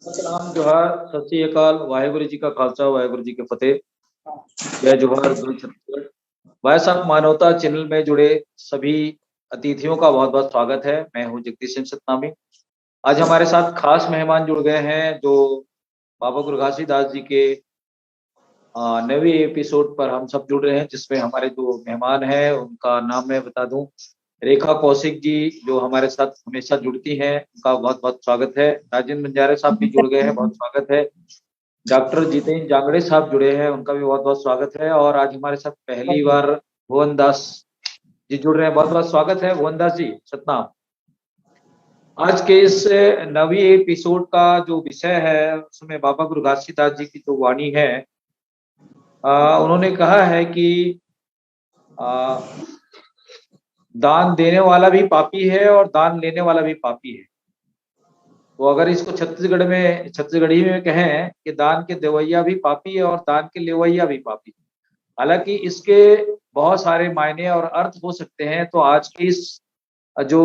सतनाम जोहार, सत श्री अकाल, वाहेगुरु जी का खालसा, वाहेगुरु जी के फतेह। जय जोहार, जय छत्तीसगढ़। भाई साहब, मानवता चैनल में जुड़े सभी अतिथियों का बहुत बहुत स्वागत है। मैं हूं जगदीश सिंह सतनामी। आज हमारे साथ खास मेहमान जुड़ गए हैं जो बाबा गुरु घासीदास जी के नवे एपिसोड पर हम सब जुड़ रहे हैं, जिसमें हमारे जो मेहमान हैं उनका नाम मैं बता दूं। रेखा कौशिक जी जो हमारे साथ हमेशा जुड़ती हैं, उनका बहुत बहुत स्वागत है। राजेंद्र बंजारे साहब भी जुड़ गए हैं, बहुत स्वागत है। डॉक्टर जितेंद्र जांगड़े साहब जुड़े हैं, उनका भी बहुत बहुत स्वागत है। और आज हमारे साथ पहली बार भुवन दास जी जुड़ रहे हैं, बहुत बहुत स्वागत है भुवन दास जी, सतनाम। आज के इस नवी एपिसोड का जो विषय है उसमें बाबा गुरु घासीदास जी की जो वाणी है, उन्होंने कहा है कि आ, दान देने वाला भी पापी है और दान लेने वाला भी पापी है। तो अगर इसको छत्तीसगढ़ी में कहें कि दान के देवैया भी पापी है और दान के लेवैया भी पापी है। हालांकि इसके बहुत सारे मायने और अर्थ हो सकते हैं। तो आज की इस जो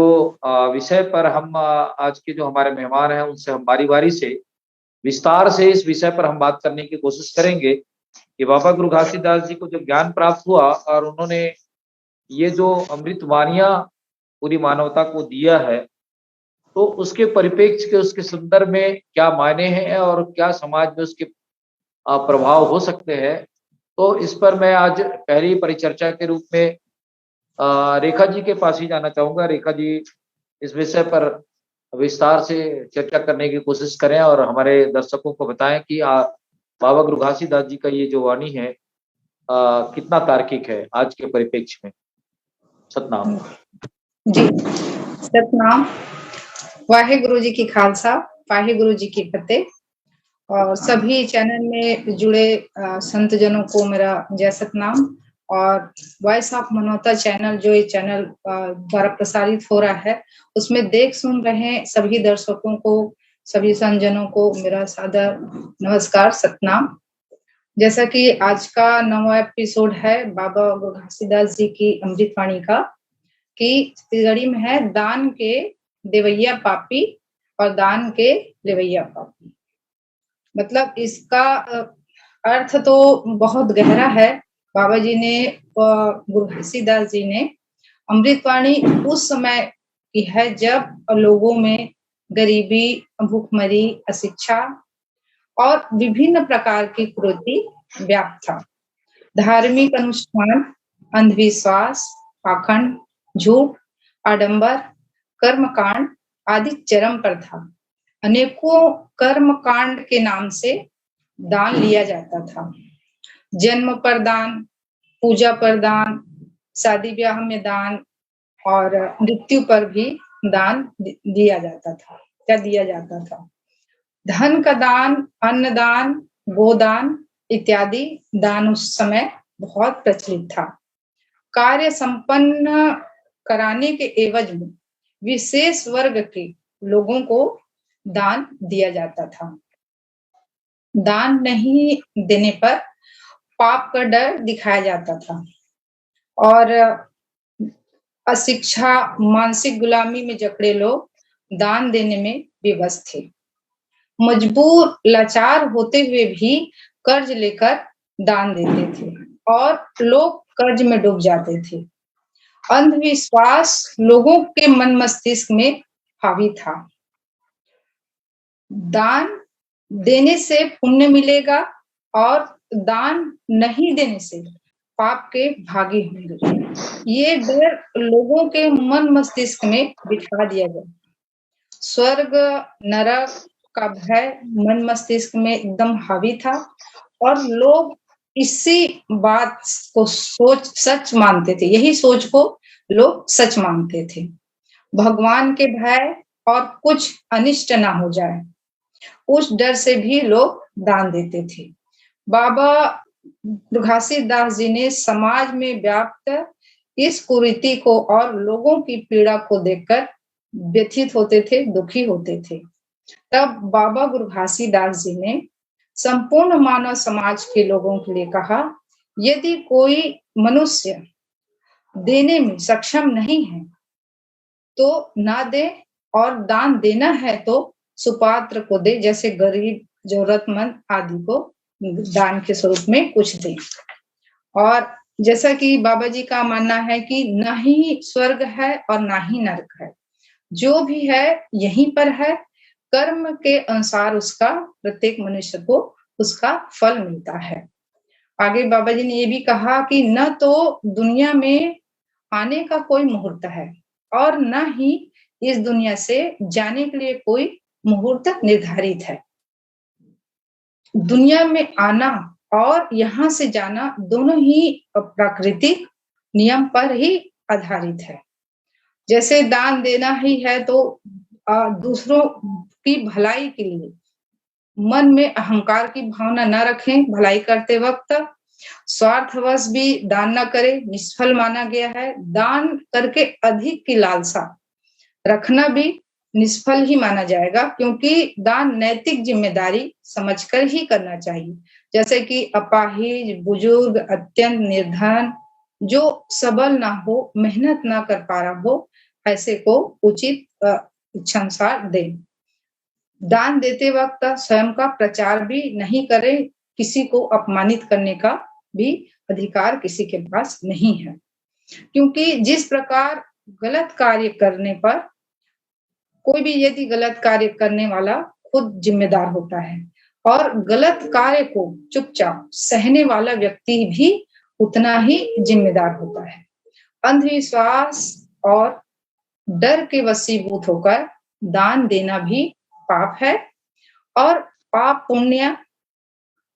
विषय पर हम आज के जो हमारे मेहमान हैं उनसे हम बारी बारी से विस्तार से इस विषय पर हम बात करने की कोशिश करेंगे कि बाबा गुरु घासीदास जी को जो ज्ञान प्राप्त हुआ और उन्होंने ये जो अमृत वाणियां पूरी मानवता को दिया है, तो उसके परिप्रेक्ष्य के उसके संदर्भ में क्या मायने हैं और क्या समाज में उसके प्रभाव हो सकते हैं। तो इस पर मैं आज पहली परिचर्चा के रूप में रेखा जी के पास ही जाना चाहूंगा। रेखा जी इस विषय पर विस्तार से चर्चा करने की कोशिश करें और हमारे दर्शकों को बताएं कि बाबा गुरु घासीदास जी का ये जो वाणी है कितना तार्किक है आज के परिप्रेक्ष्य में। सतनाम जी, सतनाम। वाहेगुरु जी की खालसा, वाहेगुरु जी की फतेह। और सभी चैनल में जुड़े संत जनों को मेरा जय सतनाम। और वॉइस ऑफ मानवता चैनल जो ये चैनल द्वारा प्रसारित हो रहा है, उसमें देख सुन रहे सभी दर्शकों को, सभी संत जनों को मेरा सादर नमस्कार, सतनाम। जैसा कि आज का 9वां एपिसोड है बाबा गुरु घासीदास जी की अमृतवाणी का, कि छत्तीसगढ़ी में है दान के देवैया पापी और दान के लेवैया पापी। मतलब इसका अर्थ तो बहुत गहरा है। बाबा जी ने, गुरु घासीदास जी ने अमृतवाणी उस समय की है जब लोगों में गरीबी, भूखमरी, अशिक्षा और विभिन्न प्रकार की कुरीति व्याप्त था। धार्मिक अनुष्ठान, अंधविश्वास, पाखंड, झूठ, आडंबर, कर्मकांड आदि चरम पर था। अनेकों कर्मकांड के नाम से दान लिया जाता था। जन्म पर दान, पूजा पर दान, शादी ब्याह में दान और मृत्यु पर भी दान दिया जाता था। क्या दिया जाता था? धन का दान, अन्नदान, गोदान इत्यादि दान उस समय बहुत प्रचलित था। कार्य संपन्न कराने के एवज में विशेष वर्ग के लोगों को दान दिया जाता था। दान नहीं देने पर पाप का डर दिखाया जाता था और अशिक्षा, मानसिक गुलामी में जकड़े लोग दान देने में विवश थे। मजबूर, लाचार होते हुए भी कर्ज लेकर दान देते थे और लोग कर्ज में डूब जाते थे। अंधविश्वास लोगों के मन मस्तिष्क में हावी था। दान देने से पुण्य मिलेगा और दान नहीं देने से पाप के भागी होंगे। ये डर लोगों के मन मस्तिष्क में बिठा दिया गया। स्वर्ग नरक का भय मन मस्तिष्क में एकदम हावी था और लोग इसी बात को सच मानते थे। यही सोच को लोग सच मानते थे। भगवान के भय और कुछ अनिष्ट ना हो जाए, उस डर से भी लोग दान देते थे। बाबा घासीदास जी ने समाज में व्याप्त इस कुरीति को और लोगों की पीड़ा को देखकर व्यथित होते थे, दुखी होते थे। तब बाबा गुरु घासीदास जी ने संपूर्ण मानव समाज के लोगों के लिए कहा, यदि कोई मनुष्य देने में सक्षम नहीं है तो ना दे, और दान देना है तो सुपात्र को दे, जैसे गरीब, जरूरतमंद आदि को दान के स्वरूप में कुछ दे। और जैसा कि बाबा जी का मानना है कि ना ही स्वर्ग है और ना ही नरक है, जो भी है यहीं पर है। कर्म के अनुसार उसका, प्रत्येक मनुष्य को उसका फल मिलता है। आगे बाबा जी ने ये भी कहा कि न तो दुनिया में आने का कोई मुहूर्त है और न ही इस दुनिया से जाने के लिए कोई मुहूर्त निर्धारित है। दुनिया में आना और यहाँ से जाना दोनों ही प्राकृतिक नियम पर ही आधारित है। जैसे दान देना ही है तो दूसरों की भलाई के लिए मन में अहंकार की भावना न रखें। भलाई करते वक्त स्वार्थवश भी दान न करें, निष्फल माना गया है। दान करके अधिक की लालसा रखना भी निष्फल ही माना जाएगा, क्योंकि दान नैतिक जिम्मेदारी समझकर ही करना चाहिए। जैसे कि अपाहिज, बुजुर्ग, अत्यंत निर्धन, जो सबल ना हो, मेहनत ना कर पा रहा हो, ऐसे को उचित इच्छानुसार दे। दान देते वक्त स्वयं का प्रचार भी नहीं करें, किसी को अपमानित करने का भी अधिकार किसी के पास नहीं है, क्योंकि जिस प्रकार गलत कार्य करने पर कोई भी यदि गलत कार्य करने वाला खुद जिम्मेदार होता है, और गलत कार्य को चुपचाप सहने वाला व्यक्ति भी उतना ही जिम्मेदार होता है। अंधविश्वास और डर के वशीभूत होकर दान देना भी पाप है, और पाप पुण्य,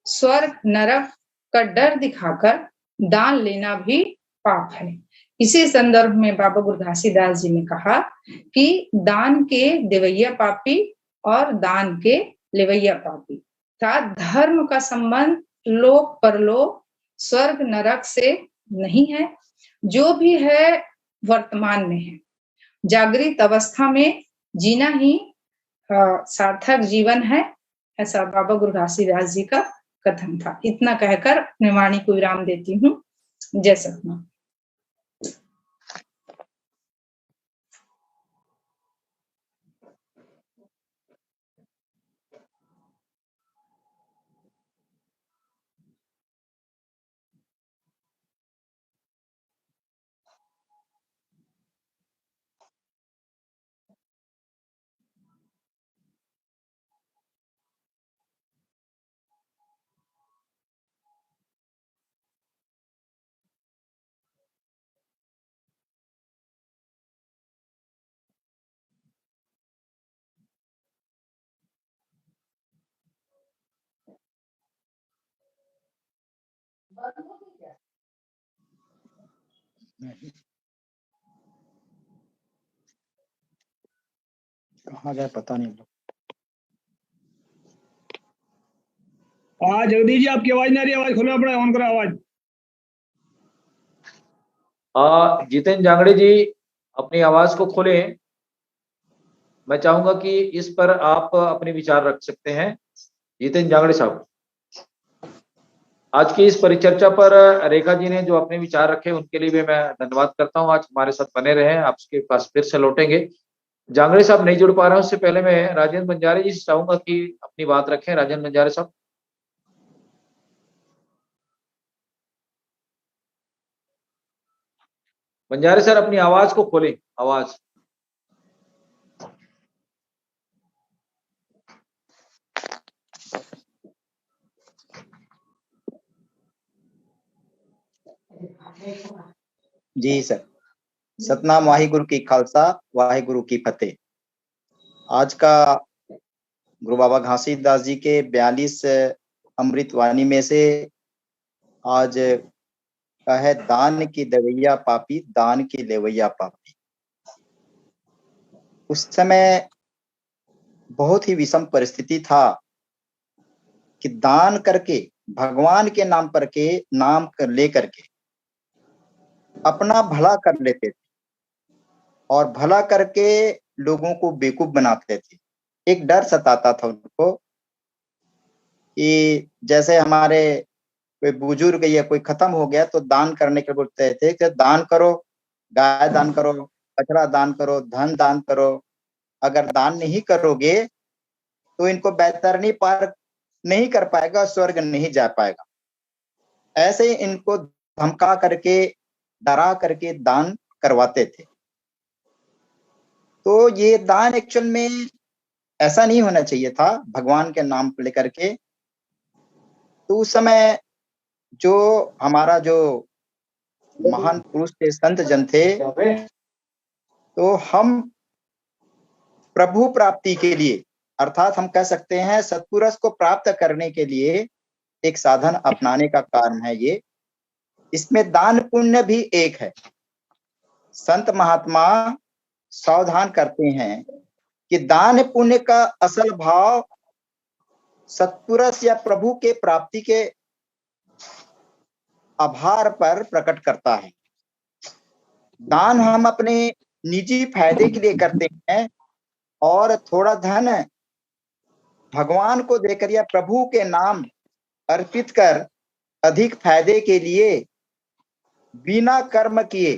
स्वर्ग नरक का डर दिखाकर दान लेना भी पाप है। इसी संदर्भ में बाबा गुरु घासीदास जी ने कहा कि दान के देवैया पापी और दान के लेवैया पापी। अर्थात धर्म का संबंध लोक परलोक, स्वर्ग नरक से नहीं है, जो भी है वर्तमान में है। जागृत अवस्था में जीना ही सार्थक जीवन है, ऐसा बाबा गुरु घासीदास जी का कथन था। इतना कहकर अपने वाणी को विराम देती हूँ। जय सतनाम। कहाँ गए पता नहीं। हाँ जगदीश जी, आपकी आवाज नहीं आ रही, आवाज खोलो अपना, ऑन करो आवाज। जितेंद्र जांगड़े जी अपनी आवाज को खोलें। मैं चाहूंगा कि इस पर आप अपने विचार रख सकते हैं। जितेंद्र जांगड़े साहब, आज की इस परिचर्चा पर रेखा जी ने जो अपने विचार रखे उनके लिए भी मैं धन्यवाद करता हूं। आज हमारे साथ बने रहे, आपके पास फिर से लौटेंगे। जांगड़े साहब नहीं जुड़ पा रहे हैं, उससे पहले मैं राजेंद्र बंजारे जी से चाहूंगा कि अपनी बात रखें। राजेंद्र बंजारे साहब। बंजारे सर अपनी आवाज को खोलें, आवाज। जी सर। सतनाम वाहिगुरु की खालसा, वाहिगुरु की फतेह। आज का गुरु बाबा घासीदास जी के 42 अमृत वाणी में से आज का है दान की देवैया पापी, दान की लेवैया पापी। उस समय बहुत ही विषम परिस्थिति था कि दान करके, भगवान के नाम पर के नाम लेकर के अपना भला कर लेते थे और भला करके लोगों को बेवकूफ बनाते थे। एक डर सताता था उनको कि जैसे हमारे कोई बुजुर्ग या कोई खत्म हो गया तो दान करने के बोलते थे कि दान करो, गाय दान करो, कचरा दान करो, धन दान करो। अगर दान नहीं करोगे तो इनको बैतरनी पार नहीं कर पाएगा, स्वर्ग नहीं जा पाएगा। ऐसे ही इनको धमका करके, डरा करके दान करवाते थे। तो ये दान एक्चुअल में ऐसा नहीं होना चाहिए था, भगवान के नाम को लेकर के। तो उस समय जो हमारा जो महान पुरुष थे, संत जन थे, तो हम प्रभु प्राप्ति के लिए, अर्थात हम कह सकते हैं सत्पुरुष को प्राप्त करने के लिए एक साधन अपनाने का कारण है ये। इसमें दान पुण्य भी एक है। संत महात्मा सावधान करते हैं कि दान पुण्य का असल भाव सत्पुरुष या प्रभु के प्राप्ति के आभार पर प्रकट करता है। दान हम अपने निजी फायदे के लिए करते हैं और थोड़ा धन भगवान को देकर या प्रभु के नाम अर्पित कर अधिक फायदे के लिए बिना कर्म किए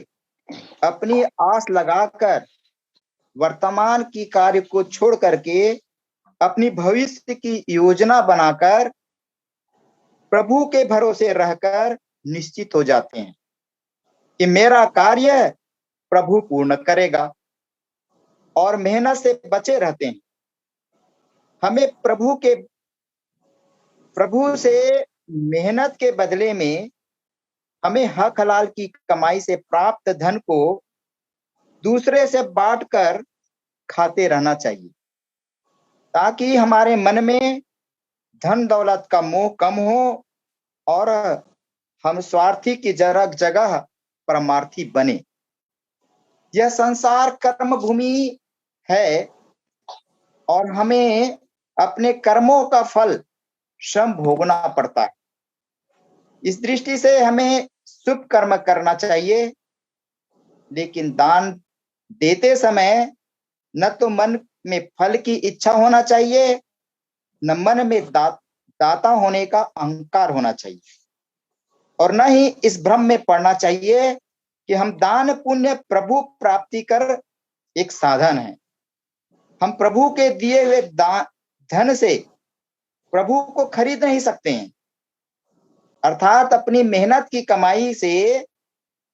अपनी आस लगाकर वर्तमान की कार्य को छोड़ करके अपनी भविष्य की योजना बनाकर प्रभु के भरोसे रहकर निश्चित हो जाते हैं कि मेरा कार्य प्रभु पूर्ण करेगा, और मेहनत से बचे रहते हैं। हमें प्रभु से मेहनत के बदले में हमें हक हलाल की कमाई से प्राप्त धन को दूसरे से बांटकर खाते रहना चाहिए, ताकि हमारे मन में धन दौलत का मोह कम हो और हम स्वार्थी की जगह परमार्थी बने। यह संसार कर्म भूमि है और हमें अपने कर्मों का फल श्रम भोगना पड़ता है। इस दृष्टि से हमें शुभ कर्म करना चाहिए, लेकिन दान देते समय न तो मन में फल की इच्छा होना चाहिए, न मन में दाता होने का अहंकार होना चाहिए, और न ही इस भ्रम में पड़ना चाहिए कि हम दान पुण्य प्रभु प्राप्ति कर एक साधन है। हम प्रभु के दिए हुए धन से प्रभु को खरीद नहीं सकते हैं, अर्थात अपनी मेहनत की कमाई से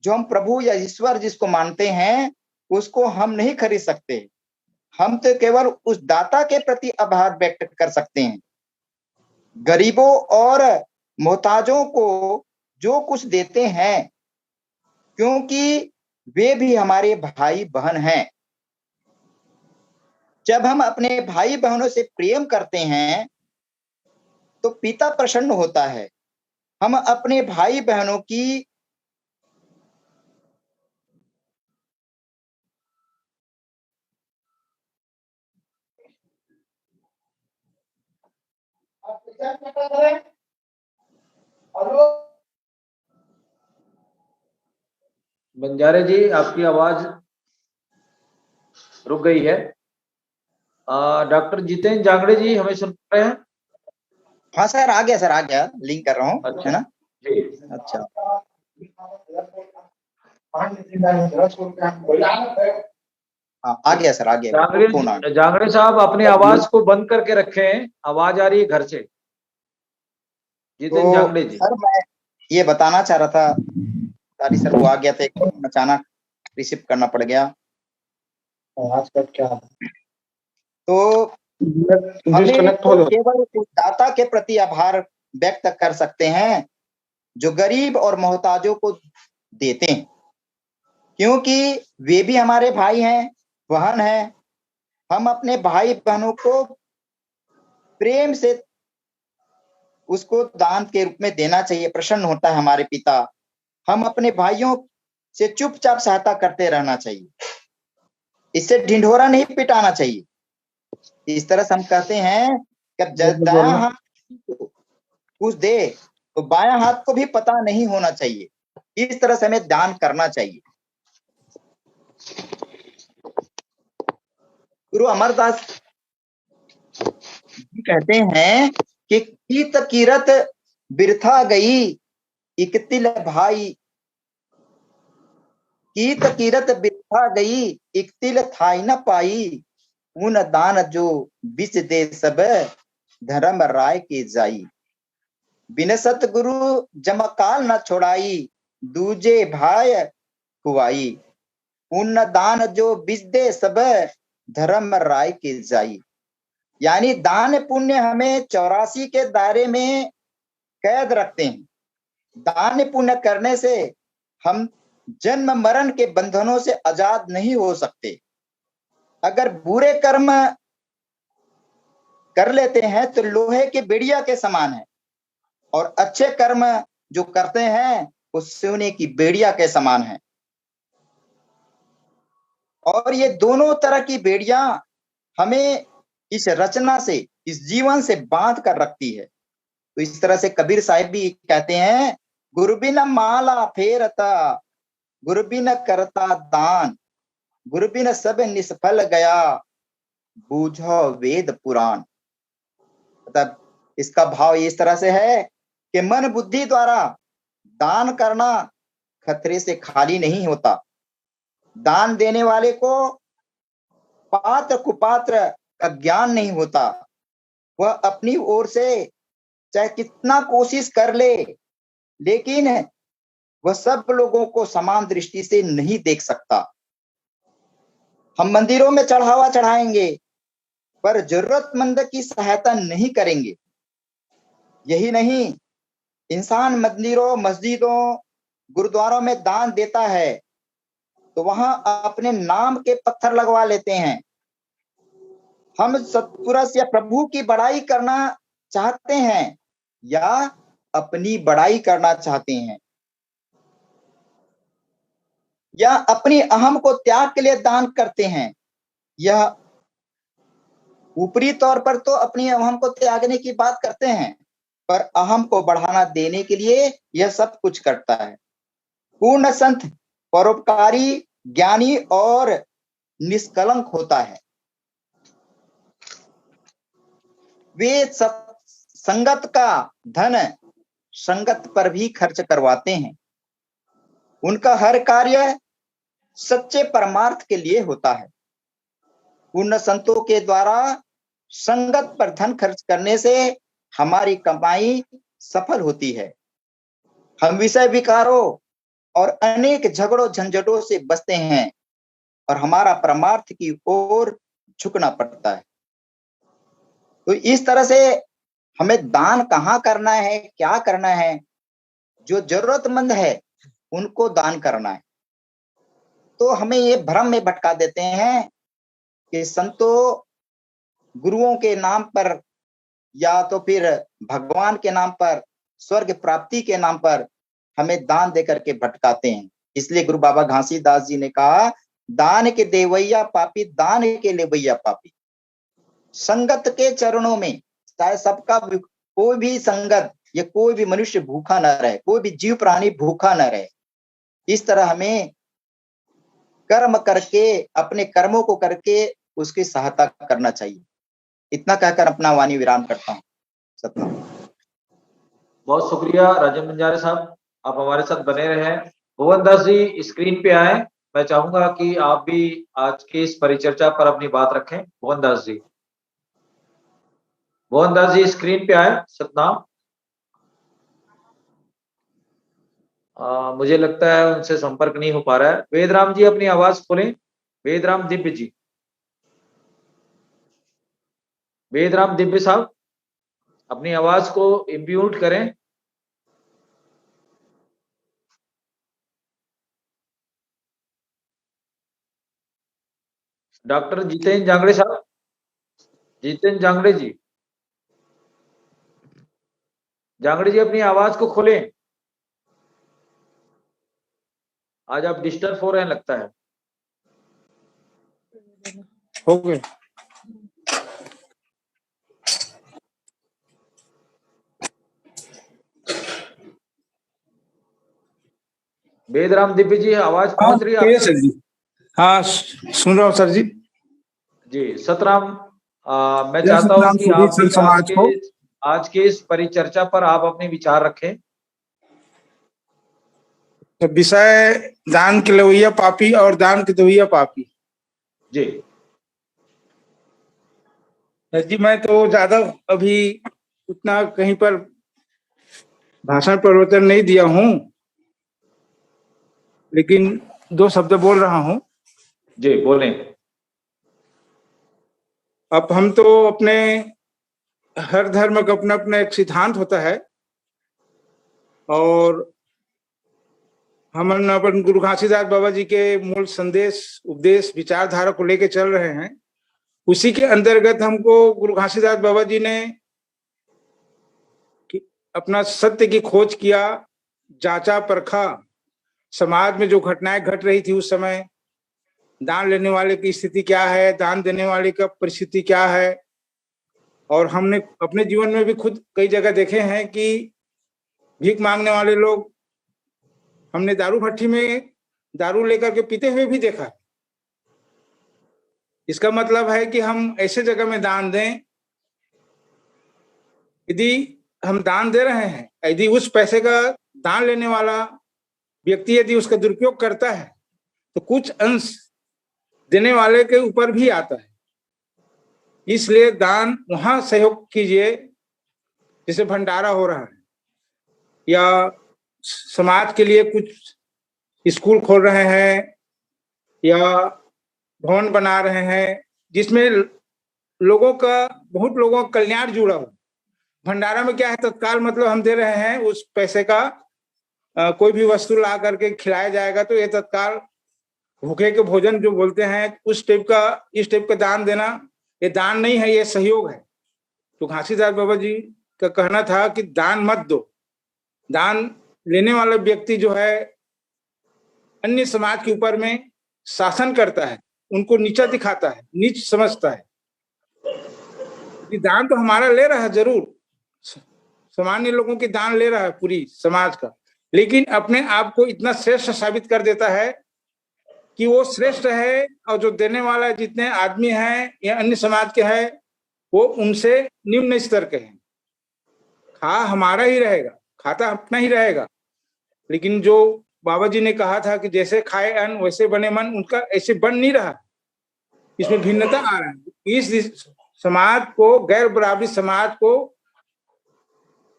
जो हम प्रभु या ईश्वर जिसको मानते हैं उसको हम नहीं खरीद सकते। हम तो केवल उस दाता के प्रति आभार व्यक्त कर सकते हैं। गरीबों और मोहताजों को जो कुछ देते हैं, क्योंकि वे भी हमारे भाई बहन हैं। जब हम अपने भाई बहनों से प्रेम करते हैं तो पिता प्रसन्न होता है। हम अपने भाई बहनों की बंजारे जी, आपकी आवाज रुक गई है। डॉक्टर जितेंद्र जांगड़े जी हमें सुन रहे हैं? हाँ सर, आ गया सर, आ गया, लिंक कर रहा हूँ। अच्छा, है ना जी। अच्छा, हाँ आ गया सर, आ गया। फोन आ गया। जांगड़े साहब अपनी आवाज को बंद करके रखें, आवाज आ रही है घर से। जितेंद्र जांगड़े जी। सर मैं ये बताना चाह रहा था, सारी सर वो आ गया था, अचानक रिसीव करना पड़ गया। आज का क्या तो हमें तो केवल उस दाता के प्रति आभार व्यक्त कर सकते हैं जो गरीब और मोहताजों को देते हैं, क्योंकि वे भी हमारे भाई हैं, बहन हैं। हम अपने भाई बहनों को प्रेम से उसको दान के रूप में देना चाहिए। प्रसन्न होता है हमारे पिता। हम अपने भाइयों से चुपचाप सहायता करते रहना चाहिए, इससे ढिंढोरा नहीं पिटाना चाहिए। इस तरह से हम कहते हैं कि दायां हाथ कुछ दे तो बायां हाथ को भी पता नहीं होना चाहिए। इस तरह से हमें दान करना चाहिए। गुरु अमरदास जी कहते हैं कि कीत कीरत बिरथा गई इकतिल भाई, कीत कीरत बिरथा गई इकतिल थाई न पाई, ऊन दान जो बिच दे सब धर्म राय के जाई। बिन सतगुरु जमकाल न छोड़ाई, दूजे भाई हुआई। ऊन दान जो बिच दे सब धर्म राय के जाई। यानी दान पुण्य हमें 84 के दायरे में कैद रखते हैं। दान पुण्य करने से हम जन्म मरण के बंधनों से आजाद नहीं हो सकते। अगर बुरे कर्म कर लेते हैं तो लोहे के बेड़िया के समान है, और अच्छे कर्म जो करते हैं वो सोने की बेड़िया के समान है। और ये दोनों तरह की बेड़िया हमें इस रचना से, इस जीवन से बांध कर रखती है। तो इस तरह से कबीर साहिब भी कहते हैं, गुरबिन माला फेरता, गुरबिन करता दान, गुरबिन सब निष्फल गया, बूझो वेद पुराण। मतलब इसका भाव इस तरह से है कि मन बुद्धि द्वारा दान करना खतरे से खाली नहीं होता। दान देने वाले को पात्र कुपात्र का ज्ञान नहीं होता। वह अपनी ओर से चाहे कितना कोशिश कर ले, लेकिन वह सब लोगों को समान दृष्टि से नहीं देख सकता। हम मंदिरों में चढ़ावा चढ़ाएंगे पर जरूरतमंद की सहायता नहीं करेंगे। यही नहीं, इंसान मंदिरों, मस्जिदों, गुरुद्वारों में दान देता है तो वहां अपने नाम के पत्थर लगवा लेते हैं। हम सत्पुरुष या प्रभु की बड़ाई करना चाहते हैं या अपनी बड़ाई करना चाहते हैं, या अपनी अहम को त्याग के लिए दान करते हैं। यह ऊपरी तौर पर तो अपनी अहम को त्यागने की बात करते हैं, पर अहम को बढ़ाना देने के लिए यह सब कुछ करता है। पूर्ण संत परोपकारी, ज्ञानी और निष्कलंक होता है। वे संगत का धन संगत पर भी खर्च करवाते हैं। उनका हर कार्य सच्चे परमार्थ के लिए होता है। पूर्ण संतों के द्वारा संगत पर धन खर्च करने से हमारी कमाई सफल होती है। हम विषय विकारों और अनेक झगड़ों झंझटों से बचते हैं और हमारा परमार्थ की ओर झुकना पड़ता है। तो इस तरह से हमें दान कहाँ करना है, क्या करना है, जो जरूरतमंद है उनको दान करना है। तो हमें ये भ्रम में भटका देते हैं कि संतों, गुरुओं के नाम पर या तो फिर भगवान के नाम पर, स्वर्ग प्राप्ति के नाम पर हमें दान देकर के भटकाते हैं। इसलिए गुरु बाबा घासीदास जी ने कहा, दान के देवैया पापी, दान के लेवैया पापी। संगत के चरणों में, चाहे सबका कोई भी संगत या कोई भी मनुष्य भूखा न रहे, कोई भी जीव प्राणी भूखा न रहे। इस तरह हमें कर्म करके, अपने कर्मों को करके उसकी सहायता करना चाहिए। इतना कहकर अपना वाणी विराम करता हूँ। सतनाम। बहुत शुक्रिया राजेंद्र बंजारे साहब, आप हमारे साथ बने रहे। भुवन दास जी स्क्रीन पे आए। मैं चाहूंगा कि आप भी आज की इस परिचर्चा पर अपनी बात रखें। भुवन दास जी, भुवन दास जी स्क्रीन पे आए। सतनाम। मुझे लगता है उनसे संपर्क नहीं हो पा रहा है। वेदराम जी अपनी आवाज खोलें। वेदराम दिव्य जी, वेदराम दिव्य साहब अपनी आवाज को इम्यूट करें। डॉक्टर जितेंद्र जांगड़े साहब, जितेंद्र जांगड़े जी, जांगड़े जी अपनी आवाज को खोलें। आज आप डिस्टर्ब हो रहे हैं लगता है। हो गए। वेदराम दिव्य जी आवाज पहुंच रही है ठीक है आपकी? सर जी, हाँ सुन रहा हूँ सर जी। जी सतराम। मैं जय चाहता हूं सतराम कि सभी आप भी संत समाज को। आज के इस परिचर्चा पर आप अपने विचार रखें। तो विषय दान के लवैया पापी और दान के दवैया पापी। जी, जी मैं तो ज्यादा अभी उतना कहीं पर भाषण प्रवचन नहीं दिया हूँ, लेकिन 2 शब्द बोल रहा हूँ। जी बोलें। अब हम तो अपने हर धर्म का अपना अपना एक सिद्धांत होता है, और हम अपन गुरु घासीदास बाबा जी के मूल संदेश, उपदेश, विचारधारा को लेके चल रहे हैं। उसी के अंतर्गत हमको गुरु घासीदास बाबा जी ने अपना सत्य की खोज किया, जांचा परखा, समाज में जो घटनाएं घट रही थी उस समय, दान लेने वाले की स्थिति क्या है, दान देने वाले का परिस्थिति क्या है। और हमने अपने जीवन में भी खुद कई जगह देखे हैं कि भीख मांगने वाले लोग, हमने दारू भट्टी में दारू लेकर के पीते हुए भी देखा। इसका मतलब है कि हम ऐसे जगह में दान दें, यदि हम दान दे रहे हैं, यदि उस पैसे का दान लेने वाला व्यक्ति यदि उसका दुरुपयोग करता है तो कुछ अंश देने वाले के ऊपर भी आता है। इसलिए दान वहां सहयोग कीजिए जैसे भंडारा हो रहा है, या समाज के लिए कुछ स्कूल खोल रहे हैं या भवन बना रहे हैं, जिसमें लोगों का, बहुत लोगों का कल्याण जुड़ा हो। भंडारा में क्या है, तत्काल मतलब हम दे रहे हैं, उस पैसे का कोई भी वस्तु ला करके खिलाया जाएगा तो ये तत्काल भूखे के भोजन जो बोलते हैं, उस इस टाइप का दान देना, ये दान नहीं है, ये सहयोग है। तो घासीदास बाबा जी का कहना था कि दान मत दो। दान लेने वाला व्यक्ति जो है अन्य समाज के ऊपर में शासन करता है, उनको नीचा दिखाता है, नीच समझता है। दान तो हमारा ले रहा है, जरूर सामान्य लोगों की दान ले रहा है पूरी समाज का, लेकिन अपने आप को इतना श्रेष्ठ साबित कर देता है कि वो श्रेष्ठ है, और जो देने वाला जितने आदमी हैं या अन्य समाज के हैं वो उनसे निम्न स्तर के हैं। खा हमारा ही रहेगा, खाता अपना ही रहेगा, लेकिन जो बाबा जी ने कहा था कि जैसे खाए अन्न वैसे बने मन, उनका ऐसे बन नहीं रहा। इसमें भिन्नता आ रहा है। इस समाज को, गैर बराबरी समाज को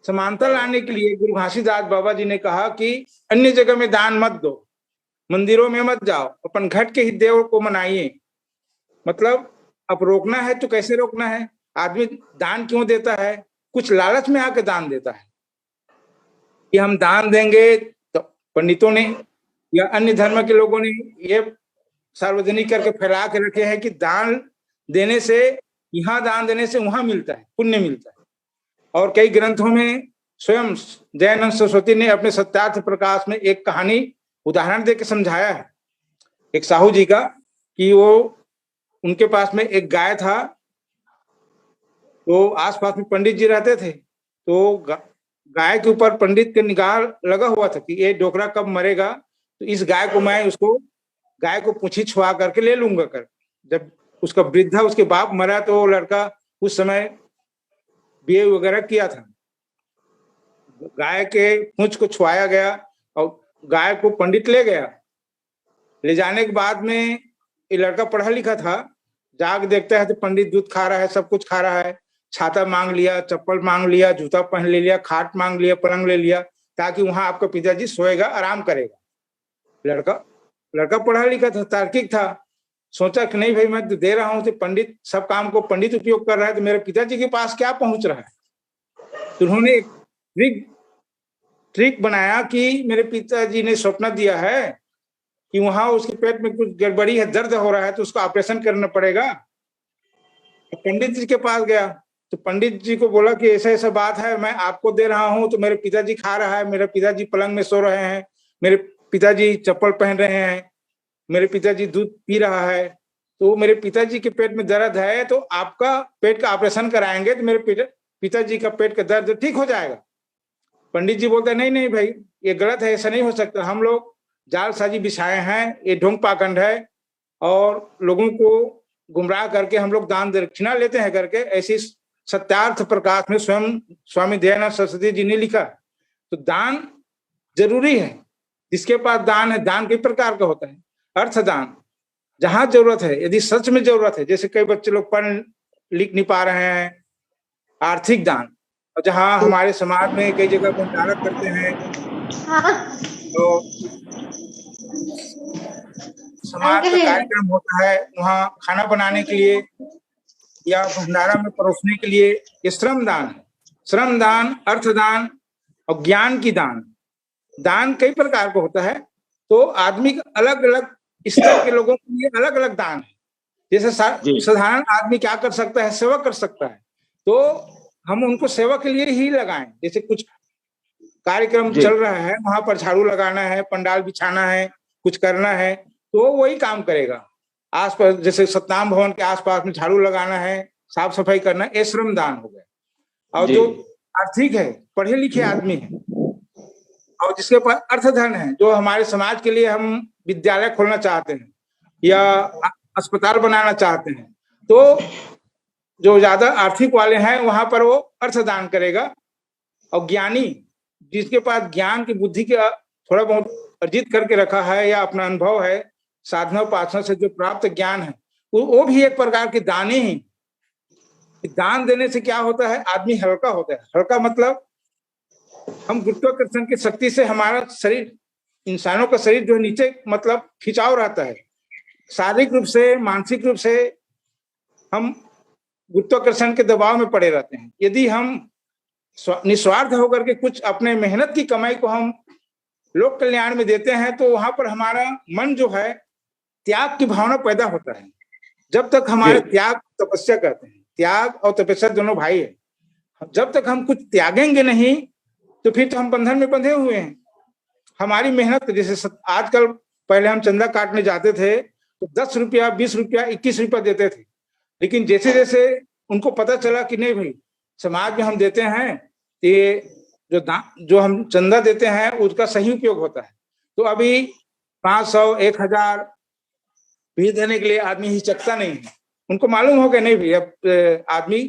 समानता लाने के लिए गुरु घासीदास बाबा जी ने कहा कि अन्य जगह में दान मत दो, मंदिरों में मत जाओ, अपन घट के ही देव को मनाइए। मतलब अब रोकना है तो कैसे रोकना है? आदमी दान क्यों देता है? कुछ लालच में आके दान देता है कि हम दान देंगे। तो पंडितों ने या अन्य धर्म के लोगों ने ये सार्वजनिक करके फैला के रखे हैं कि दान देने से, यहाँ दान देने से वहां मिलता है, पुण्य मिलता है। और कई ग्रंथों में स्वयं दयानंद सरस्वती ने अपने सत्यार्थ प्रकाश में एक कहानी उदाहरण देकर समझाया है, एक साहू जी का, कि वो, उनके पास में एक गाय था, तो आसपास में पंडित जी रहते थे, तो गाय के ऊपर पंडित के निगाह लगा हुआ था कि ये डोकरा कब मरेगा, तो इस गाय को मैं गाय को पूंछी छुआ करके ले लूंगा कर। जब उसका वृद्धा, उसके बाप मरा, तो वो लड़का उस समय बीए वगैरह किया था। गाय के पूंछ को छुआया गया और गाय को पंडित ले गया। ले जाने के बाद में ये लड़का पढ़ा लिखा था, जाग देखता है तो पंडित दूध खा रहा है, सब कुछ खा रहा है, छाता मांग लिया, चप्पल मांग लिया, जूता पहन ले लिया, खाट मांग लिया, पलंग ले लिया, ताकि वहां आपका पिताजी सोएगा, आराम करेगा। लड़का पढ़ा लिखा था, तार्किक था, सोचा कि नहीं भाई, मैं तो दे रहा हूं तो पंडित, सब काम को पंडित उपयोग कर रहा है, तो मेरे पिताजी के पास क्या पहुंच रहा है। तो उन्होंने एक ट्रिक बनाया कि मेरे पिताजी ने स्वप्न दिया है कि वहां उसके पेट में कुछ गड़बड़ी है, दर्द हो रहा है, तो उसका ऑपरेशन करना पड़ेगा। तो पंडित जी के पास गया, तो पंडित जी को बोला कि ऐसा ऐसा बात है, मैं आपको दे रहा हूं तो मेरे पिताजी खा रहा है, मेरे पिताजी पलंग में सो रहे हैं, मेरे पिताजी चप्पल पहन रहे हैं, मेरे पिताजी दूध पी रहा है, तो मेरे पिताजी के पेट में दर्द है, तो आपका पेट का ऑपरेशन कराएंगे तो मेरे पिताजी का पेट का दर्द ठीक हो जाएगा। पंडित जी बोलते नहीं नहीं भाई, ये गलत है, ऐसा नहीं हो सकता, हम लोग जालसाजी बिछाए हैं, ये ढोंग पाखंड है, और लोगों को गुमराह करके हम लोग दान दक्षिणा लेते हैं करके, ऐसी सत्यार्थ प्रकाश में स्वयं स्वामी दयानंद सरस्वती जी ने लिखा। तो दान जरूरी है, जिसके पास दान है, दान कई प्रकार का होता है। अर्थदान, जहां जरूरत है, यदि सच में जरूरत है, जैसे कई बच्चे लोग लिख नहीं पा रहे हैं, आर्थिक दान। और जहाँ हमारे समाज में कई जगह भंडारा करते हैं, तो समाज का कार्यक्रम होता है, वहाँ खाना बनाने के लिए या भंडारा में परोसने के लिए ये श्रमदान है। श्रमदान, अर्थदान और ज्ञान की दान। दान कई प्रकार का होता है, तो आदमी का अलग अलग स्तर के लोगों के लिए अलग अलग दान है। जैसे साधारण आदमी क्या कर सकता है, सेवा कर सकता है, तो हम उनको सेवा के लिए ही लगाएं। जैसे कुछ कार्यक्रम चल रहा है, वहां पर झाड़ू लगाना है, पंडाल बिछाना है, कुछ करना है, तो वही काम करेगा। आसपास जैसे सतनाम भवन के आसपास में झाड़ू लगाना है, साफ सफाई करना है, ये श्रमदान हो गया। और जो आर्थिक है, पढ़े लिखे आदमी है और जिसके पास अर्थधन है, जो हमारे समाज के लिए हम विद्यालय खोलना चाहते हैं या अस्पताल बनाना चाहते हैं, तो जो ज्यादा आर्थिक वाले हैं वहां पर वो अर्थदान करेगा। और ज्ञानी, जिसके पास ज्ञान की बुद्धि का थोड़ा बहुत अर्जित करके रखा है या अपना अनुभव है, साधना उपासना से जो प्राप्त ज्ञान है, वो भी एक प्रकार के दाने ही। दान देने से क्या होता है, आदमी हल्का होता है। हल्का मतलब हम गुरुत्वाकर्षण की शक्ति से हमारा शरीर, इंसानों का शरीर जो नीचे मतलब खिंचाव रहता है, शारीरिक रूप से, मानसिक रूप से हम गुरुत्वाकर्षण के दबाव में पड़े रहते हैं। यदि हम निस्वार्थ होकर के कुछ अपने मेहनत की कमाई को हम लोक कल्याण में देते हैं, तो वहां पर हमारा मन जो है त्याग की भावना पैदा होता है। जब तक हमारा त्याग, तपस्या कहते हैं, त्याग और तपस्या दोनों भाई है। जब तक हम कुछ त्यागेंगे नहीं, तो फिर तो हम बंधन में बंधे हुए हैं। हमारी मेहनत, जैसे आजकल, पहले हम चंदा काटने जाते थे तो 10 रुपया, 20 रुपया, 21 रुपया देते थे। लेकिन जैसे जैसे उनको पता चला कि नहीं भाई, समाज में हम देते हैं, ये जो हम चंदा देते हैं उसका सही उपयोग होता है, तो अभी 500, 1000 भी देने के लिए आदमी हिचकता नहीं है। उनको मालूम हो गया नहीं भाई, अब आदमी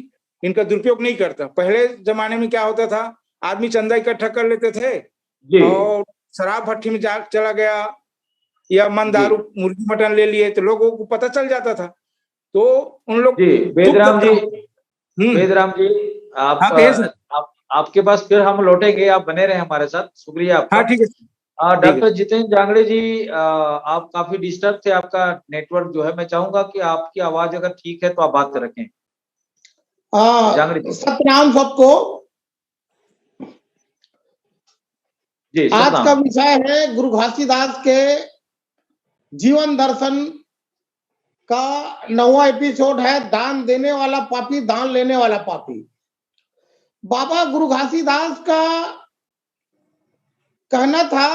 इनका दुरुपयोग नहीं करता। पहले जमाने में क्या होता था, आदमी चंदा इकट्ठा कर लेते थे और शराब भट्टी में चला गया या मन दारू मुर्गी मटन ले लिए, तो लोगों को पता चल जाता था। तो उन लोग, वेदराम जी आपके पास फिर हम लौटेंगे, आप बने रहे हमारे साथ। शुक्रिया आपका। हाँ, ठीक है। डॉक्टर जितेंद्र जांगड़े जी, आप काफी डिस्टर्ब थे, आपका नेटवर्क जो है। मैं चाहूंगा कि आपकी आवाज अगर ठीक है तो आप बात रखें। जांगड़े जी, सतनाम सबको। जी, आज का विषय है गुरु घासीदास के जीवन दर्शन का 9वां एपिसोड है, दान देने वाला पापी, दान लेने वाला पापी। बाबा गुरु घासीदास का कहना था,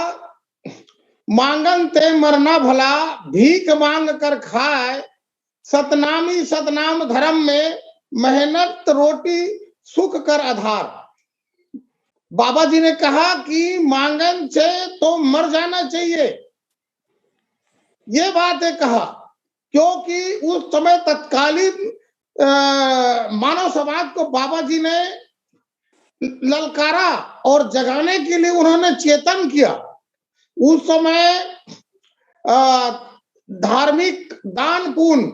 मांगन ते मरना भला, भीख मांग कर खाए, सतनामी सतनाम धर्म में, मेहनत रोटी सुख कर आधार। बाबा जी ने कहा कि मांगन से तो मर जाना चाहिए, ये बात है कहा, क्योंकि उस समय तत्कालीन मानव समाज को बाबा जी ने ललकारा और जगाने के लिए उन्होंने चेतन किया। उस समय धार्मिक दान पुण्य,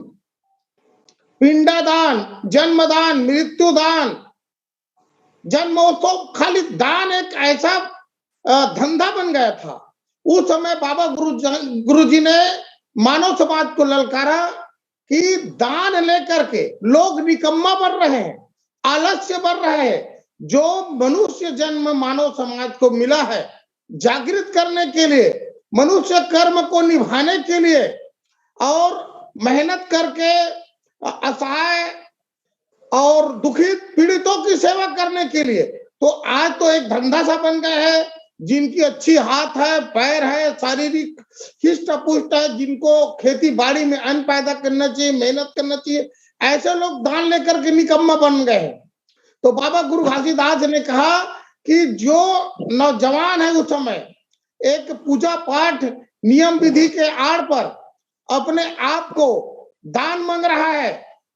पिंडदान, जन्मदान, मृत्युदान, जन्मोत्सव, खाली दान एक ऐसा धंधा बन गया था। उस समय बाबा गुरु जी ने मानव समाज को ललकारा कि दान लेकर के लोग निकम्मा बन रहे हैं, आलस्य बन रहे हैं। जो मनुष्य जन्म मानव समाज को मिला है, जागृत करने के लिए, मनुष्य कर्म को निभाने के लिए और मेहनत करके असहाय और दुखित पीड़ितों की सेवा करने के लिए, तो आज तो एक धंधा सा बन गया है। जिनकी अच्छी हाथ है, पैर है, शारीरिक हिष्ट पुष्ट है, जिनको खेती बाड़ी में अन्न पैदा करना चाहिए, मेहनत करना चाहिए, ऐसे लोग दान लेकर के निकम्मा बन गए हैं। तो बाबा गुरु घासीदास ने कहा कि जो नौजवान है उस समय एक पूजा पाठ नियम विधि के आड़ पर अपने आप को दान मांग रहा है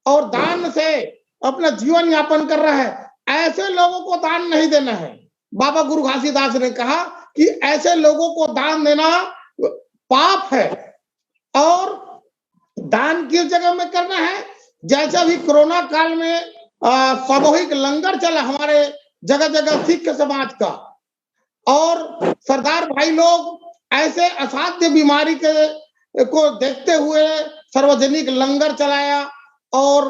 और दान से अपना जीवन यापन कर रहा है, ऐसे लोगों को दान नहीं देना है। बाबा गुरु घासीदास ने कहा कि ऐसे लोगों को दान देना पाप है और दान किस जगह में करना है, जैसे अभी कोरोना काल में सामूहिक लंगर चला हमारे जगह जगह सिख समाज का, और सरदार भाई लोग ऐसे असाध्य बीमारी को देखते हुए सार्वजनिक लंगर चलाया और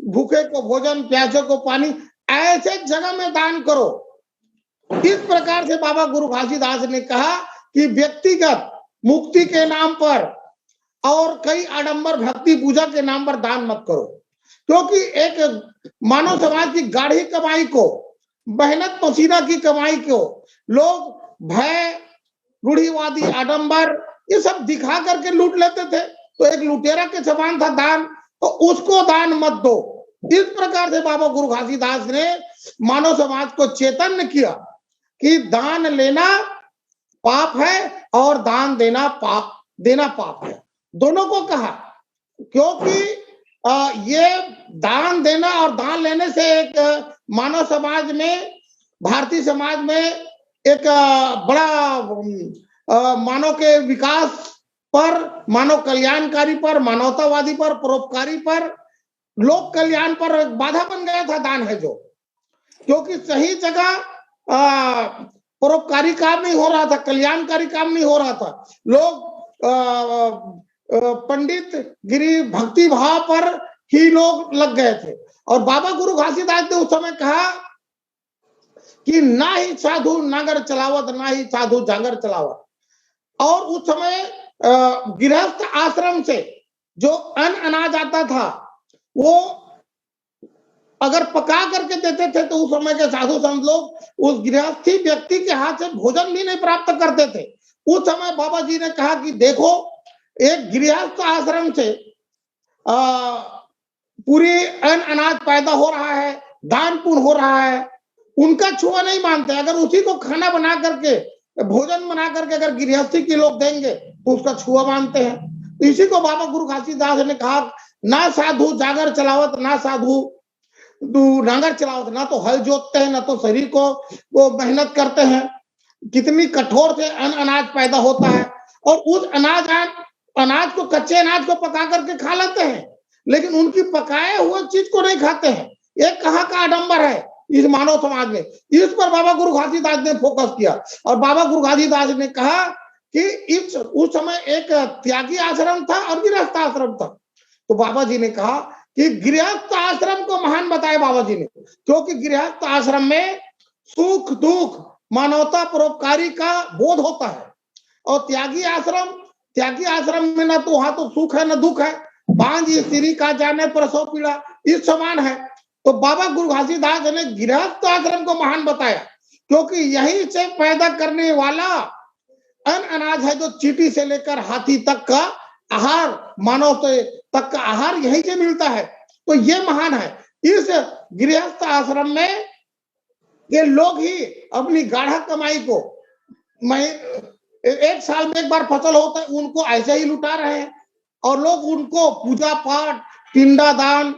भूखे को भोजन, प्यासे को पानी, ऐसे जगह में दान करो। इस प्रकार से बाबा गुरु घासीदास ने कहा कि व्यक्तिगत मुक्ति के नाम पर और कई आडंबर भक्ति पूजा के नाम पर दान मत करो, क्योंकि एक मानव समाज की गाढ़ी कमाई को, मेहनत पसीना की कमाई को लोग भय, रूढ़िवादी, आडंबर ये सब दिखा करके लूट लेते थे। तो एक लुटेरा के समान था दान, तो उसको दान मत दो। इस प्रकार से बाबा गुरु घासीदास ने मानव समाज को चेतन किया कि दान लेना पाप है और दान देना पाप है, दोनों को कहा। क्योंकि ये दान देना और दान लेने से एक मानव समाज में, भारतीय समाज में एक बड़ा मानव के विकास पर, मानव कल्याणकारी पर, मानवतावादी पर, परोपकारी पर, लोक कल्याण पर बाधा बन गया था दान है जो। क्योंकि सही जगह परोपकारी काम नहीं हो रहा था, कल्याणकारी काम नहीं हो रहा था। लोग पंडित गिरी भक्ति भाव पर ही लोग लग गए थे। और बाबा गुरु घासीदास ने उस समय कहा कि ना ही साधु नागर चलावत, ना ही साधु जागर चलावत। और उस समय गृहस्थ आश्रम से जो अन्न अनाज आता था वो अगर पका करके देते थे तो उस समय के साधु संत लोग उस गृहस्थी व्यक्ति के हाथ से भोजन भी नहीं प्राप्त करते थे। उस समय बाबा जी ने कहा कि देखो, एक गृहस्थ आश्रम से पूरी अन्न अनाज पैदा हो रहा है, दान पुण्य हो रहा है, उनका छुआ नहीं मानते। अगर उसी को खाना बना करके, भोजन बना करके अगर गृहस्थी के लोग देंगे तो उसका छुआ मानते हैं। इसी को बाबा गुरु घासीदास ने कहा, ना साधु जागर चलावत, ना साधु नांगर चलावत। ना तो हल जोतते हैं, ना तो शरीर को वो मेहनत करते हैं। कितनी कठोर से अन्न अनाज पैदा होता है, और उस अनाज को, कच्चे अनाज को पका करके खा लेते हैं, लेकिन उनकी पकाए हुए चीज को नहीं खाते हैं। ये कहाँ का आडंबर है इस मानव समाज में। इस पर बाबा गुरु घासीदास ने फोकस किया। और बाबा गुरु घासीदास ने कहा कि उस समय एक त्यागी आश्रम था और गृहस्थ आश्रम था। तो बाबा जी ने कहा कि गृहस्थ आश्रम को महान बताया बाबा जी ने, क्योंकि गृहस्थ आश्रम में सुख दुख, मानवता, परोपकारी का बोध होता है। और त्यागी आश्रम में ना तो वहां तो सुख है ना दुख है। बांझ स्त्री का जाने प्रसव पीड़ा, इस समान है। तो बाबा गुरु घासीदास ने गृहस्थ आश्रम को महान बताया, क्योंकि यहीं से पैदा करने वाला अन्न अनाज है जो चींटी से लेकर हाथी तक का आहार, मानव तक का आहार यहीं से मिलता है। तो ये महान है। इस गृहस्थ आश्रम में ये लोग ही अपनी गाढ़ा कमाई को, एक साल में एक बार फसल होता है, उनको ऐसे ही लुटा रहे हैं। और लोग उनको पूजा पाठ, पिंडादान,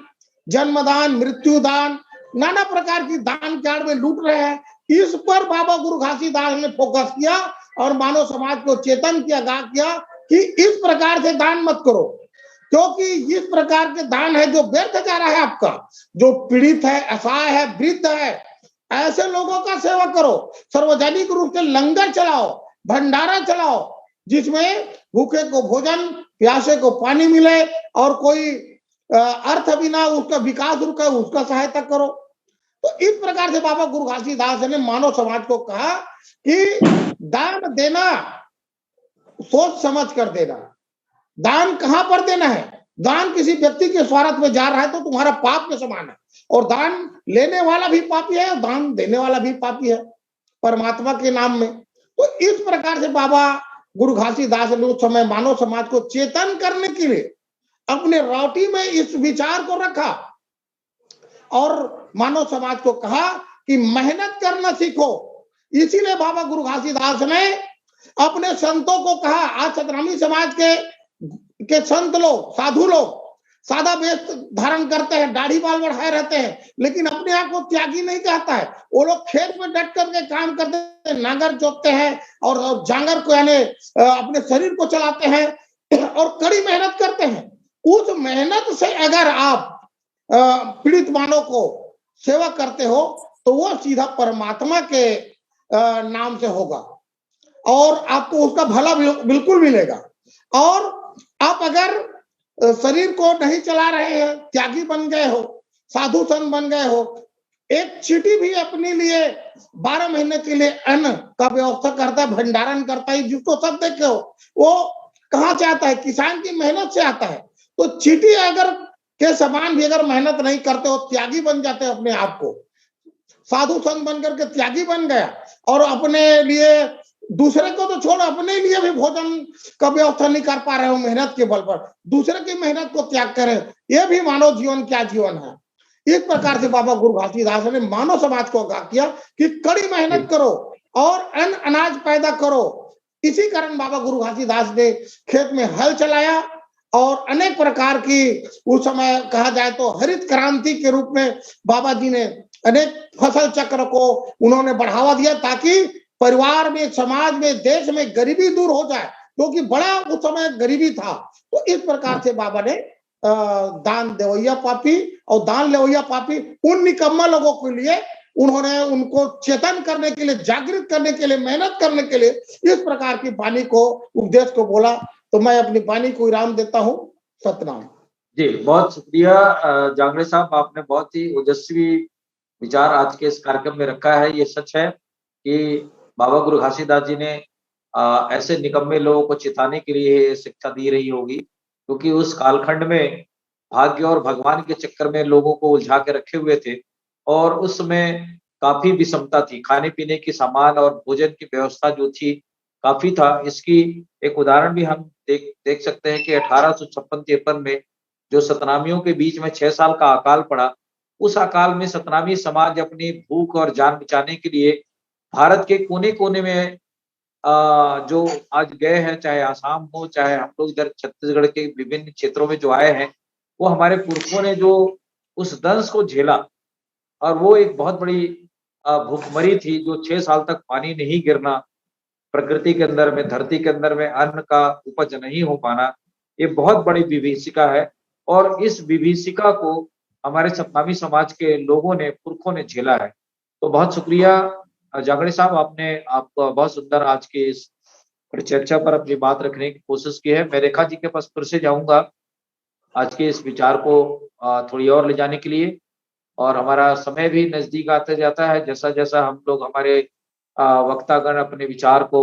जन्मदान, मृत्युदान, नाना प्रकार की दान के आड़ में लूट रहे हैं। इस पर बाबा गुरु घासीदास ने फोकस किया और मानव समाज को चेतन किया, गा किया कि इस प्रकार से दान मत करो, क्योंकि इस प्रकार के दान है जो व्यर्थ जा रहा है आपका। जो पीड़ित है, असहाय है, वृद्ध है, ऐसे लोगों का सेवा करो। सार्वजनिक रूप से लंगर चलाओ, भंडारा चलाओ, जिसमें भूखे को भोजन, प्यासे को पानी मिले, और कोई अर्थ बिना उसका विकास रुका, उसका सहायता करो। तो इस प्रकार से बाबा गुरु घासीदास ने मानव समाज को कहा कि दान देना सोच समझ कर देना। दान कहां पर देना है? दान किसी व्यक्ति के स्वार्थ में जा रहा है तो तुम्हारा पाप के समान है। और दान लेने वाला भी पापी है, दान देने वाला भी पापी है, परमात्मा के नाम में। तो इस प्रकार से बाबा गुरु घासीदास ने उस समय मानव समाज को चेतन करने के लिए अपने रोटी में इस विचार को रखा और मानव समाज को कहा कि मेहनत करना सीखो। इसीलिए बाबा गुरु घासीदास ने अपने संतों को कहा, आज सतनामी समाज के संत लोग, साधु लोग सादा वेश धारण करते हैं, दाढ़ी बाल बढ़ाए रहते हैं, लेकिन अपने आप को त्यागी नहीं कहता है। वो लोग खेत में डट करके काम करते हैं, नांगर जोतते हैं और जांगर को यानी अपने शरीर को चलाते हैं और कड़ी मेहनत करते हैं। उस मेहनत से अगर आप पीड़ित मानव को सेवा करते हो तो वो सीधा परमात्मा के नाम से होगा और आपको उसका भला बिल्कुल मिलेगा। और आप अगर शरीर को नहीं चला रहे हैं, त्यागी बन गए हो, साधु संत बन गए हो, एक चींटी भी अपने लिए 12 महीने के लिए अन्न का व्यवस्था करता है, भंडारण करता है, जिसको सब देखे हो, वो कहाँ से आता है? किसान की मेहनत से आता है। तो चींटी अगर के समान भी अगर मेहनत नहीं करते हो, त्यागी बन जाते हो, अपने आप को साधु संत बन करके त्यागी बन गया और अपने लिए, दूसरे को तो छोड़, अपने लिए भी भोजन का व्यवस्था नहीं कर पा रहे हो मेहनत के बल पर, दूसरे की मेहनत को त्याग करें, यह भी मानव जीवन क्या जीवन है। इस प्रकार से बाबा गुरु घासीदास ने मानव समाज को आगाह किया कि कड़ी मेहनत करो और अन्न अनाज पैदा करो। इसी कारण बाबा गुरु घासीदास ने खेत में हल चलाया और अनेक प्रकार की, उस समय कहा जाए तो हरित क्रांति के रूप में बाबा जी ने अनेक फसल चक्र को उन्होंने बढ़ावा दिया ताकि परिवार में, समाज में, देश में गरीबी दूर हो जाए, क्योंकि बड़ा उस समय गरीबी था। तो इस प्रकार से बाबा ने दान देवैया पापी और दान लेवैया पापी उन निकम्मा लोगों के लिए उन्होंने उनको चेतन करने के लिए, जागृत करने के लिए, मेहनत करने के लिए इस प्रकार की वाणी को, उपदेश को बोला। तो मैं अपनी वाणी को विराम देता हूँ। सतनाम। जी, बहुत शुक्रिया जांगड़े साहब, आपने बहुत ही ओजस्वी विचार आज के इस कार्यक्रम में रखा है। ये सच है कि बाबा गुरु घासीदास जी ने ऐसे निकम्मे लोगों को चिताने के लिए शिक्षा दी रही होगी, क्योंकि उस कालखंड में भाग्य और भगवान के चक्कर में लोगों को उलझा के रखे हुए थे और उस समय काफी विषमता थी, खाने पीने की सामान और भोजन की व्यवस्था जो थी काफी था। इसकी एक उदाहरण भी हम देख सकते हैं कि 1856-53 में जो सतनामियों के बीच में 6 साल का अकाल पड़ा, उस अकाल में सतनामी समाज अपनी भूख और जान बचाने के लिए भारत के कोने-कोने में जो आज गए हैं, चाहे आसाम हो, चाहे हम लोग इधर छत्तीसगढ़ के विभिन्न क्षेत्रों में जो आए हैं, वो हमारे पुरखों ने जो उस दंश को झेला और वो एक बहुत बड़ी भूखमरी थी, जो 6 साल तक पानी नहीं गिरना, प्रकृति के अंदर में, धरती के अंदर में अन्न का उपज नहीं हो पाना, ये बहुत बड़ी विभीषिका है और इस विभीषिका को हमारे सतनामी समाज के लोगों ने, पुरखों ने झेला है। तो बहुत शुक्रिया जांगड़े साहब, आप बहुत सुंदर आज के इस परिचर्चा पर अपनी बात रखने की कोशिश की है। मैं रेखा जी के पास फिर से जाऊंगा आज के इस विचार को थोड़ी और ले जाने के लिए, और हमारा समय भी नजदीक आते जाता है। जैसा जैसा हम लोग, हमारे वक्तागण अपने विचार को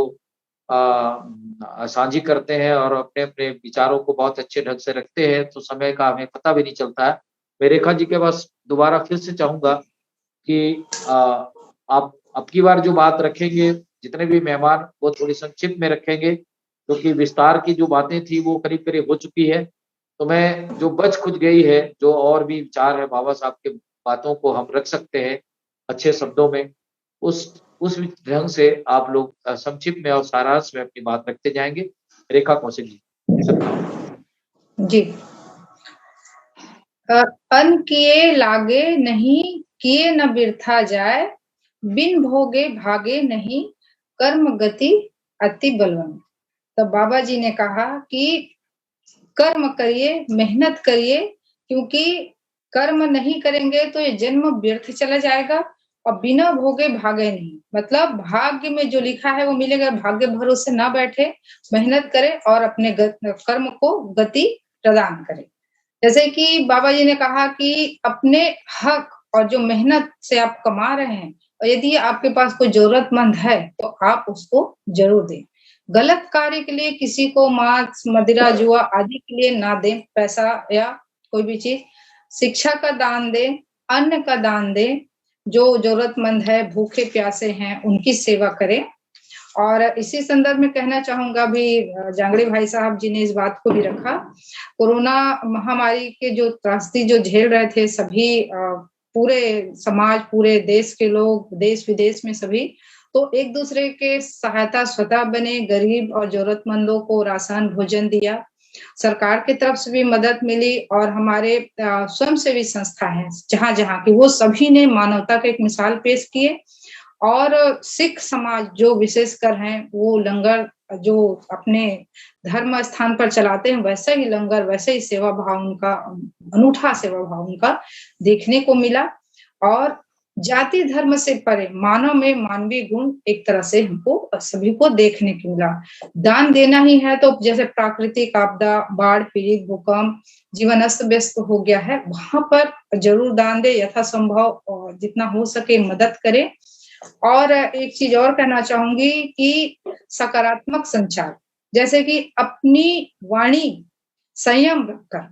साझी करते हैं और अपने अपने विचारों को बहुत अच्छे ढंग से रखते हैं, तो समय का हमें पता भी नहीं चलता है। मैं रेखा जी के पास दोबारा फिर से चाहूंगा कि आप अब की बार जो बात रखेंगे, जितने भी मेहमान, वो थोड़ी संक्षिप्त में रखेंगे, क्योंकि विस्तार की जो बातें थी वो करीब करीब हो चुकी है। तो मैं, जो बच खुच गई है, जो और भी विचार है बाबा साहब के बातों को हम रख सकते हैं अच्छे शब्दों में, उस ढंग से आप लोग संक्षिप्त में और सारांश में अपनी बात रखते जाएंगे। रेखा कौशिक जी। अन्न किए लागे नहीं, किए न बिरथा जाए, बिन भोगे भागे नहीं, कर्म गति अति बलवान। तो बाबा जी ने कहा कि कर्म करिए, मेहनत करिए, क्योंकि कर्म नहीं करेंगे तो ये जन्म व्यर्थ चला जाएगा और बिना भोगे भागे नहीं, मतलब भाग्य में जो लिखा है वो मिलेगा। भाग्य भरोसे ना बैठे, मेहनत करे और अपने कर्म को गति प्रदान करे। जैसे कि बाबा जी ने कहा कि अपने हक और जो मेहनत से आप कमा रहे हैं, और यदि आपके पास कोई जरूरतमंद है तो आप उसको जरूर दें। गलत कार्य के लिए किसी को मांस, मदिरा, जुआ आदि के लिए ना दें पैसा या कोई भी चीज। शिक्षा का दान दें, अन्न का दान दें, जो जरूरतमंद है, भूखे प्यासे हैं, उनकी सेवा करें। और इसी संदर्भ में कहना चाहूंगा, भी जांगड़े भाई साहब जी ने इस बात को भी रखा, कोरोना महामारी के जो त्रासदी जो झेल रहे थे सभी, पूरे समाज, पूरे देश के लोग, देश विदेश में सभी, तो एक दूसरे के सहायता स्वतः बने, गरीब और जरूरतमंदों को राशन भोजन दिया। सरकार की तरफ से भी मदद मिली और हमारे स्वयंसेवी संस्था हैं जहां जहां की, वो सभी ने मानवता का एक मिसाल पेश किए। और सिख समाज जो विशेषकर हैं, वो लंगर जो अपने धर्म स्थान पर चलाते हैं वैसा ही लंगर, वैसा ही सेवा भाव उनका, अनूठा सेवा भाव उनका देखने को मिला। और जाति धर्म से परे मानव में मानवीय गुण एक तरह से हमको सभी को देखने को मिला। दान देना ही है तो जैसे प्राकृतिक आपदा, बाढ़ पीड़ित, भूकंप, जीवन अस्त व्यस्त हो गया है, वहां पर जरूर दान दे, यथासंभव जितना हो सके मदद करे। और एक चीज और कहना चाहूंगी कि सकारात्मक संचार, जैसे कि अपनी वाणी संयम रखकर,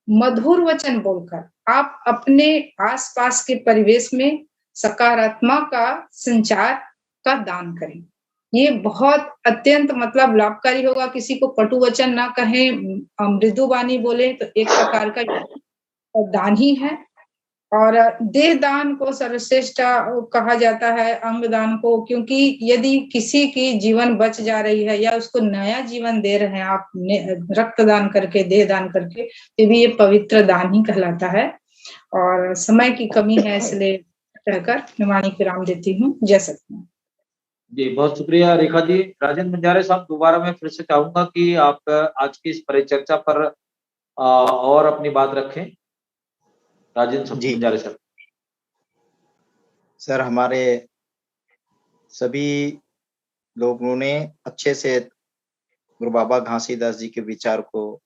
मधुर वचन बोलकर आप अपने आसपास के परिवेश में सकारात्मक का संचार का दान करें। ये बहुत अत्यंत मतलब लाभकारी होगा। किसी को कटु वचन ना कहें, मृदु वाणी बोले, तो एक प्रकार का दान ही है। और देह दान को सर्वश्रेष्ठ कहा जाता है, अंग दान को, क्योंकि यदि किसी की जीवन बच जा रही है या उसको नया जीवन दे रहे हैं आप रक्तदान करके, देह दान करके, तो भी ये पवित्र दान ही कहलाता है। और समय की कमी है इसलिए कहकर मैं वाणी को विराम देती हूँ। जय सतनाम। जी, बहुत शुक्रिया रेखा जी। राजेंद्र बंजारे साहब, दोबारा मैं फिर से चाहूंगा कि आप आज की इस परिचर्चा पर और अपनी बात रखें। राजेंद्र बंजारे सर। सर, हमारे सभी लोगों ने अच्छे से गुरु बाबा घासीदास जी के विचार को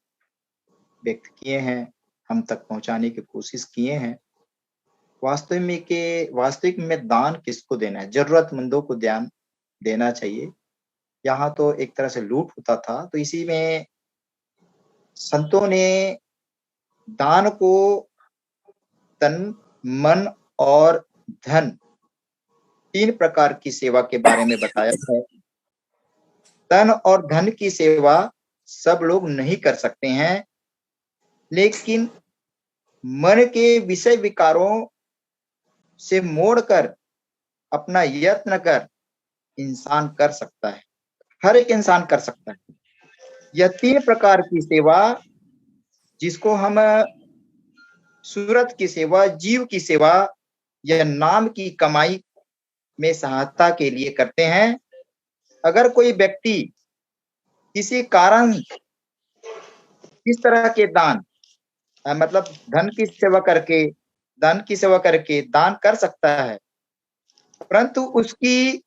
व्यक्त किए हैं, हम तक पहुंचाने की कोशिश किए हैं। वास्तविक में दान किसको देना है? जरूरतमंदों को ध्यान देना चाहिए। यहाँ तो एक तरह से लूट होता था, तो इसी में संतों ने दान को तन, मन और धन, 3 प्रकार की सेवा के बारे में बताया है। तन और धन की सेवा सब लोग नहीं कर सकते हैं, लेकिन मन के विषय विकारों से मोड़कर अपना यत्न कर इंसान कर सकता है, हर एक इंसान कर सकता है। यह 3 प्रकार की सेवा, जिसको हम सूरत की सेवा, जीव की सेवा या नाम की कमाई में सहायता के लिए करते हैं। अगर कोई व्यक्ति किसी कारण इस तरह के दान, मतलब धन की सेवा करके दान कर सकता है, परंतु उसकी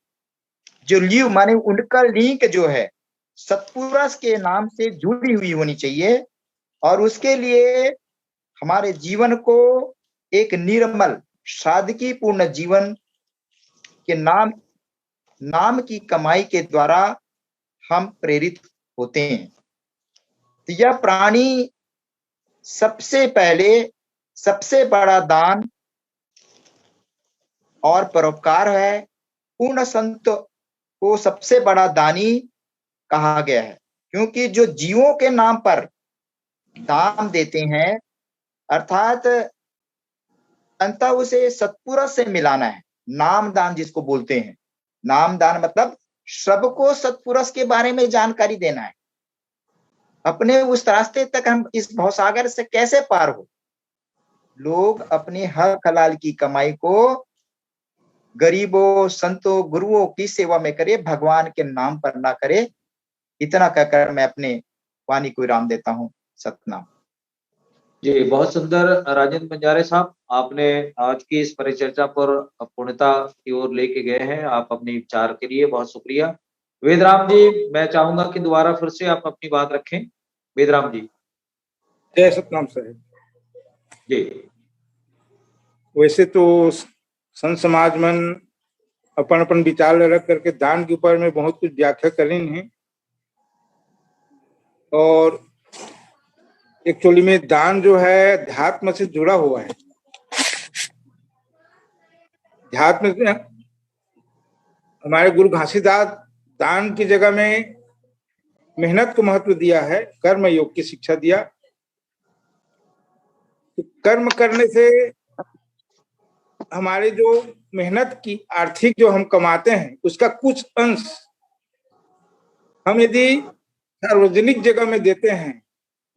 जो लीव माने उनका लिंक जो है सत्पुरुष के नाम से जुड़ी हुई होनी चाहिए। और उसके लिए हमारे जीवन को एक निर्मल सादगीपूर्ण जीवन के नाम की कमाई के द्वारा हम प्रेरित होते हैं। तो यह प्राणी सबसे बड़ा दान और परोपकार है। पूर्ण संत को सबसे बड़ा दानी कहा गया है, क्योंकि जो जीवों के नाम पर दान देते हैं, अर्थात अंततः उसे सत्पुरुष से मिलाना है। नाम दान जिसको बोलते हैं, नाम दान मतलब सबको सत्पुरुष के बारे में जानकारी देना है। अपने उस रास्ते तक हम इस भवसागर से कैसे पार हो? लोग अपने हक हलाल की कमाई को गरीबों, संतों, गुरुओं की सेवा में करे, भगवान के नाम पर ना करे। इतना कहकर मैं अपने वाणी को विराम देता हूँ। सतनाम। जी, बहुत सुंदर राजेंद्र बंजारे साहब, आपने आज की इस परिचर्चा पर पूर्णता की ओर लेके गए हैं। आप अपने विचार के लिए बहुत शुक्रिया। वेदराम जी, मैं चाहूंगा कि दोबारा फिर से आप अपनी बात रखें। वेदराम जी। जय सतनाम सर जी। वैसे तो संत समाज में अपन अपन विचार रख करके दान के ऊपर में बहुत कुछ व्याख्या करें हैं, और एक्चुअली में दान जो है अध्यात्म से जुड़ा हुआ है। अध्यात्म हमारे गुरु घासीदास दान की जगह में मेहनत को महत्व दिया है, कर्म योग की शिक्षा दिया। तो कर्म करने से हमारे जो मेहनत की आर्थिक जो हम कमाते हैं, उसका कुछ अंश हम यदि सार्वजनिक जगह में देते हैं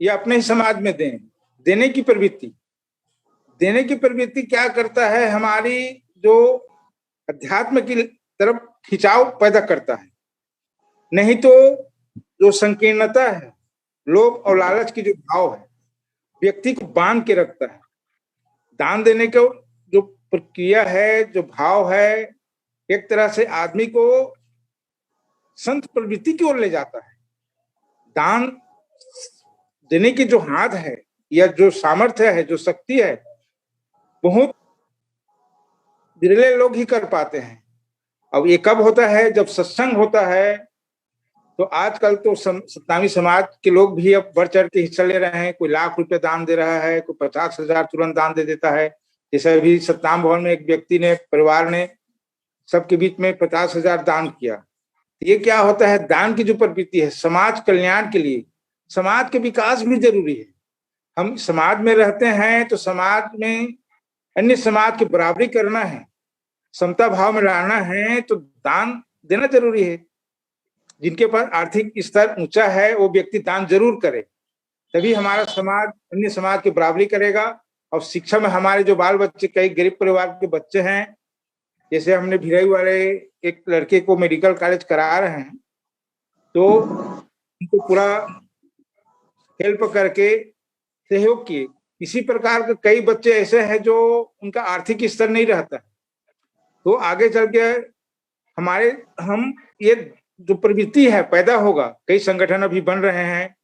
या अपने ही समाज में देने की प्रवृत्ति क्या करता है? हमारी जो अध्यात्म की तरफ खिंचाव पैदा करता है। नहीं तो जो संकीर्णता है, लोभ और लालच की जो भाव है, व्यक्ति को बांध के रखता है। दान देने का जो प्रक्रिया है, जो भाव है, एक तरह से आदमी को संत प्रवृत्ति की ओर ले जाता है। दान देने की जो हाथ है या जो सामर्थ्य है, जो शक्ति है, बहुत विरले लोग ही कर पाते हैं। अब ये कब होता है? जब सत्संग होता है। तो आजकल तो सत्नामी समाज के लोग भी अब बढ़ चढ़ के हिस्सा ले रहे हैं। कोई ₹1,00,000 दान दे रहा है, कोई 50,000 तुरंत दान दे देता है। जैसे अभी सतनाम भवन में एक व्यक्ति ने, परिवार ने सबके बीच में 50,000 दान किया। ये क्या होता है? दान की जो प्रवृत्ति है, समाज कल्याण के लिए, समाज के विकास भी जरूरी है। हम समाज में रहते हैं तो समाज में अन्य समाज की बराबरी करना है, समता भाव में लाना है, तो दान देना जरूरी है। जिनके पास आर्थिक स्तर ऊंचा है वो व्यक्ति दान जरूर करे, तभी हमारा समाज अन्य समाज की बराबरी करेगा। और शिक्षा में हमारे जो बाल बच्चे, कई गरीब परिवार के बच्चे हैं, जैसे हमने भिरई वाले एक लड़के को मेडिकल कॉलेज करा रहे हैं, तो उनको पूरा हेल्प करके सहयोग किए। इसी प्रकार के कई बच्चे ऐसे हैं जो उनका आर्थिक स्तर नहीं रहता, तो आगे चल के हम ये जो प्रवृत्ति है पैदा होगा। कई संगठन अभी बन रहे हैं,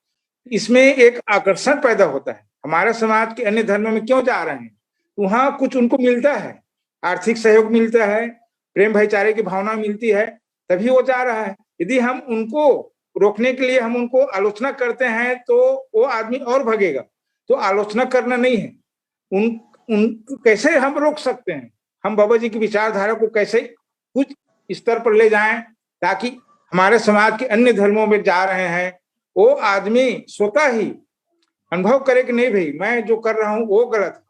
इसमें एक आकर्षण पैदा होता है। हमारे समाज के अन्य धर्म में क्यों जा रहे हैं? वहां कुछ उनको मिलता है, आर्थिक सहयोग मिलता है, प्रेम भाईचारे की भावना मिलती है, तभी वो जा रहा है। यदि हम उनको रोकने के लिए हम उनको आलोचना करते हैं तो वो आदमी और भगेगा। तो आलोचना करना नहीं है, उनको कैसे हम रोक सकते हैं? हम बाबा जी की विचारधारा को कैसे कुछ स्तर पर ले जाएं ताकि हमारे समाज के अन्य धर्मों में जा रहे हैं वो आदमी स्वतः ही अनुभव करे कि नहीं भाई, मैं जो कर रहा हूं वो गलत है।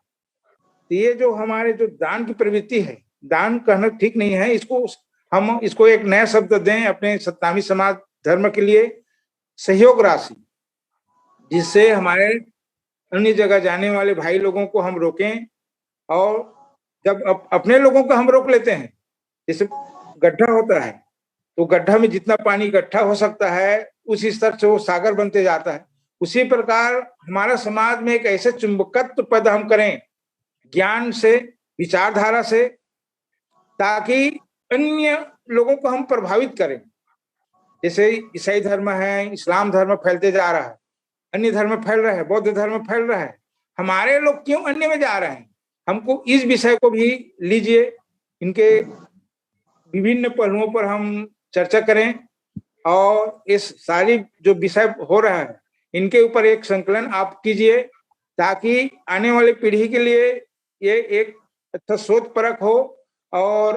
तो ये जो हमारे जो दान की प्रवृत्ति है, दान कहना ठीक नहीं है, हम इसको एक नया शब्द दें अपने सत्नामी समाज धर्म के लिए, सहयोग राशि, जिससे हमारे अन्य जगह जाने वाले भाई लोगों को हम रोकें। और जब अपने लोगों को हम रोक लेते हैं, जैसे गड्ढा होता है तो गड्ढा में जितना पानी इकट्ठा हो सकता है उस स्तर से वो सागर बनते जाता है। उसी प्रकार हमारा समाज में एक ऐसे चुंबकत्व पैदा हम करें ज्ञान से, विचारधारा से, ताकि अन्य लोगों को हम प्रभावित करें। जैसे ईसाई धर्म है, इस्लाम धर्म फैलते जा रहा है, अन्य धर्म फैल रहा है, बौद्ध धर्म फैल रहा है, हमारे लोग क्यों अन्य में जा रहे हैं? हमको इस विषय को भी लीजिए, इनके विभिन्न पहलुओं पर हम चर्चा करें और इस सारी जो विषय हो रहा है इनके ऊपर एक संकलन आप कीजिए, ताकि आने वाली पीढ़ी के लिए ये एक अच्छा सोच परख हो। और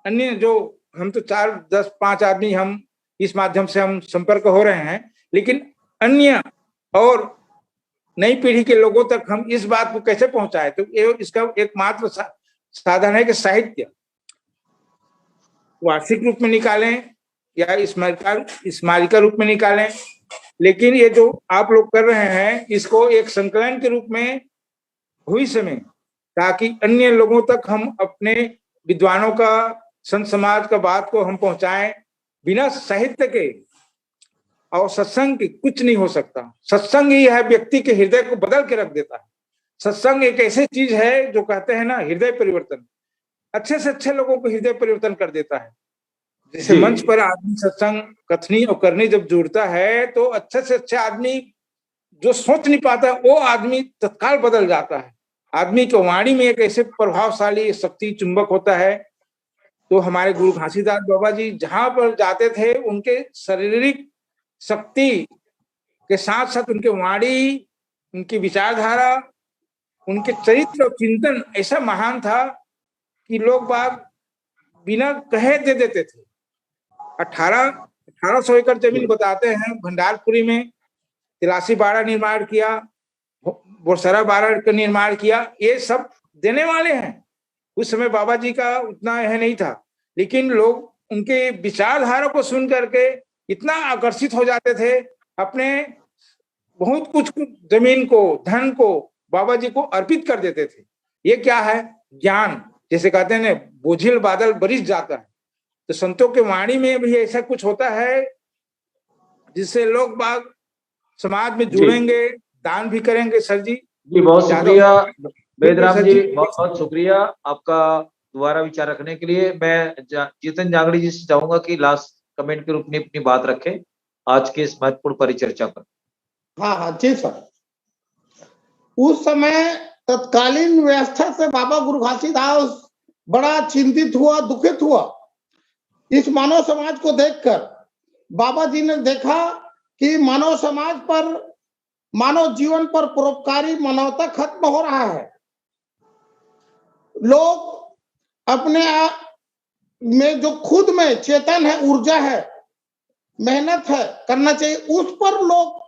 अन्य जो हम तो 4, 10, 5 आदमी हम इस माध्यम से हम संपर्क हो रहे हैं, लेकिन अन्य और नई पीढ़ी के लोगों तक हम इस बात को कैसे पहुंचाए? तो ये इसका एकमात्र साधन है कि साहित्य वार्षिक रूप में निकालें या स्मारिका रूप में निकालें। लेकिन ये जो आप लोग कर रहे हैं इसको एक संकलन के रूप में भविष्य में, ताकि अन्य लोगों तक हम अपने विद्वानों का, संत समाज का बात को हम पहुंचाएं। बिना साहित्य के और सत्संग के कुछ नहीं हो सकता। सत्संग ही है व्यक्ति के हृदय को बदल के रख देता है। सत्संग एक ऐसी चीज है जो कहते हैं ना, हृदय परिवर्तन, अच्छे से अच्छे लोगों को हृदय परिवर्तन कर देता है। जैसे मंच पर आदमी सत्संग कथनी और करनी जब जुड़ता है तो अच्छे से अच्छे आदमी जो सोच नहीं पाता वो आदमी तत्काल बदल जाता है। आदमी की वाणी में एक ऐसे प्रभावशाली शक्ति चुंबक होता है। तो हमारे गुरु घासीदास बाबा जी जहां पर जाते थे उनके शारीरिक शक्ति के साथ साथ उनके वाणी, उनकी विचारधारा, उनके चरित्र और चिंतन ऐसा महान था कि लोग बाग बिना कहे दे देते थे। 1800 एकड़ जमीन बताते हैं भंडारपुरी में, तिलासी बाड़ा निर्माण किया, बोरसरा बाड़ा का निर्माण किया, ये सब देने वाले हैं। उस समय बाबा जी का उतना यह नहीं था, लेकिन लोग उनके विचारधारा को सुन करके इतना आकर्षित हो जाते थे, अपने बहुत कुछ जमीन को, धन को बाबा जी को अर्पित कर देते थे। ये क्या है? ज्ञान। जैसे कहते हैं ना, बोझिल बादल बरिस जाता है, तो संतों के वाणी में भी ऐसा कुछ होता है जिससे लोग बाग समाज में जुड़ेंगे, दान भी करेंगे। सर जी जी बहुत शुक्रिया वेदराम सर जी, जी। बहुत बहुत शुक्रिया आपका दोबारा विचार रखने के लिए। मैं जीतन जांगड़ी जी से चाहूंगा कि लास्ट कमेंट के रूप में अपनी बात रखें आज के इस महत्वपूर्ण परिचर्चा पर। हाँ हाँ जी सर। उस समय तत्कालीन व्यवस्था से बाबा गुरु घासीदास बड़ा चिंतित हुआ, दुखित हुआ। इस मानव समाज को देखकर बाबा जी ने देखा कि मानव समाज पर, मानव जीवन पर परोपकारी मानवता खत्म हो रहा है। लोग अपने आप में जो खुद में चेतन है, ऊर्जा है, मेहनत है, करना चाहिए, उस पर लोग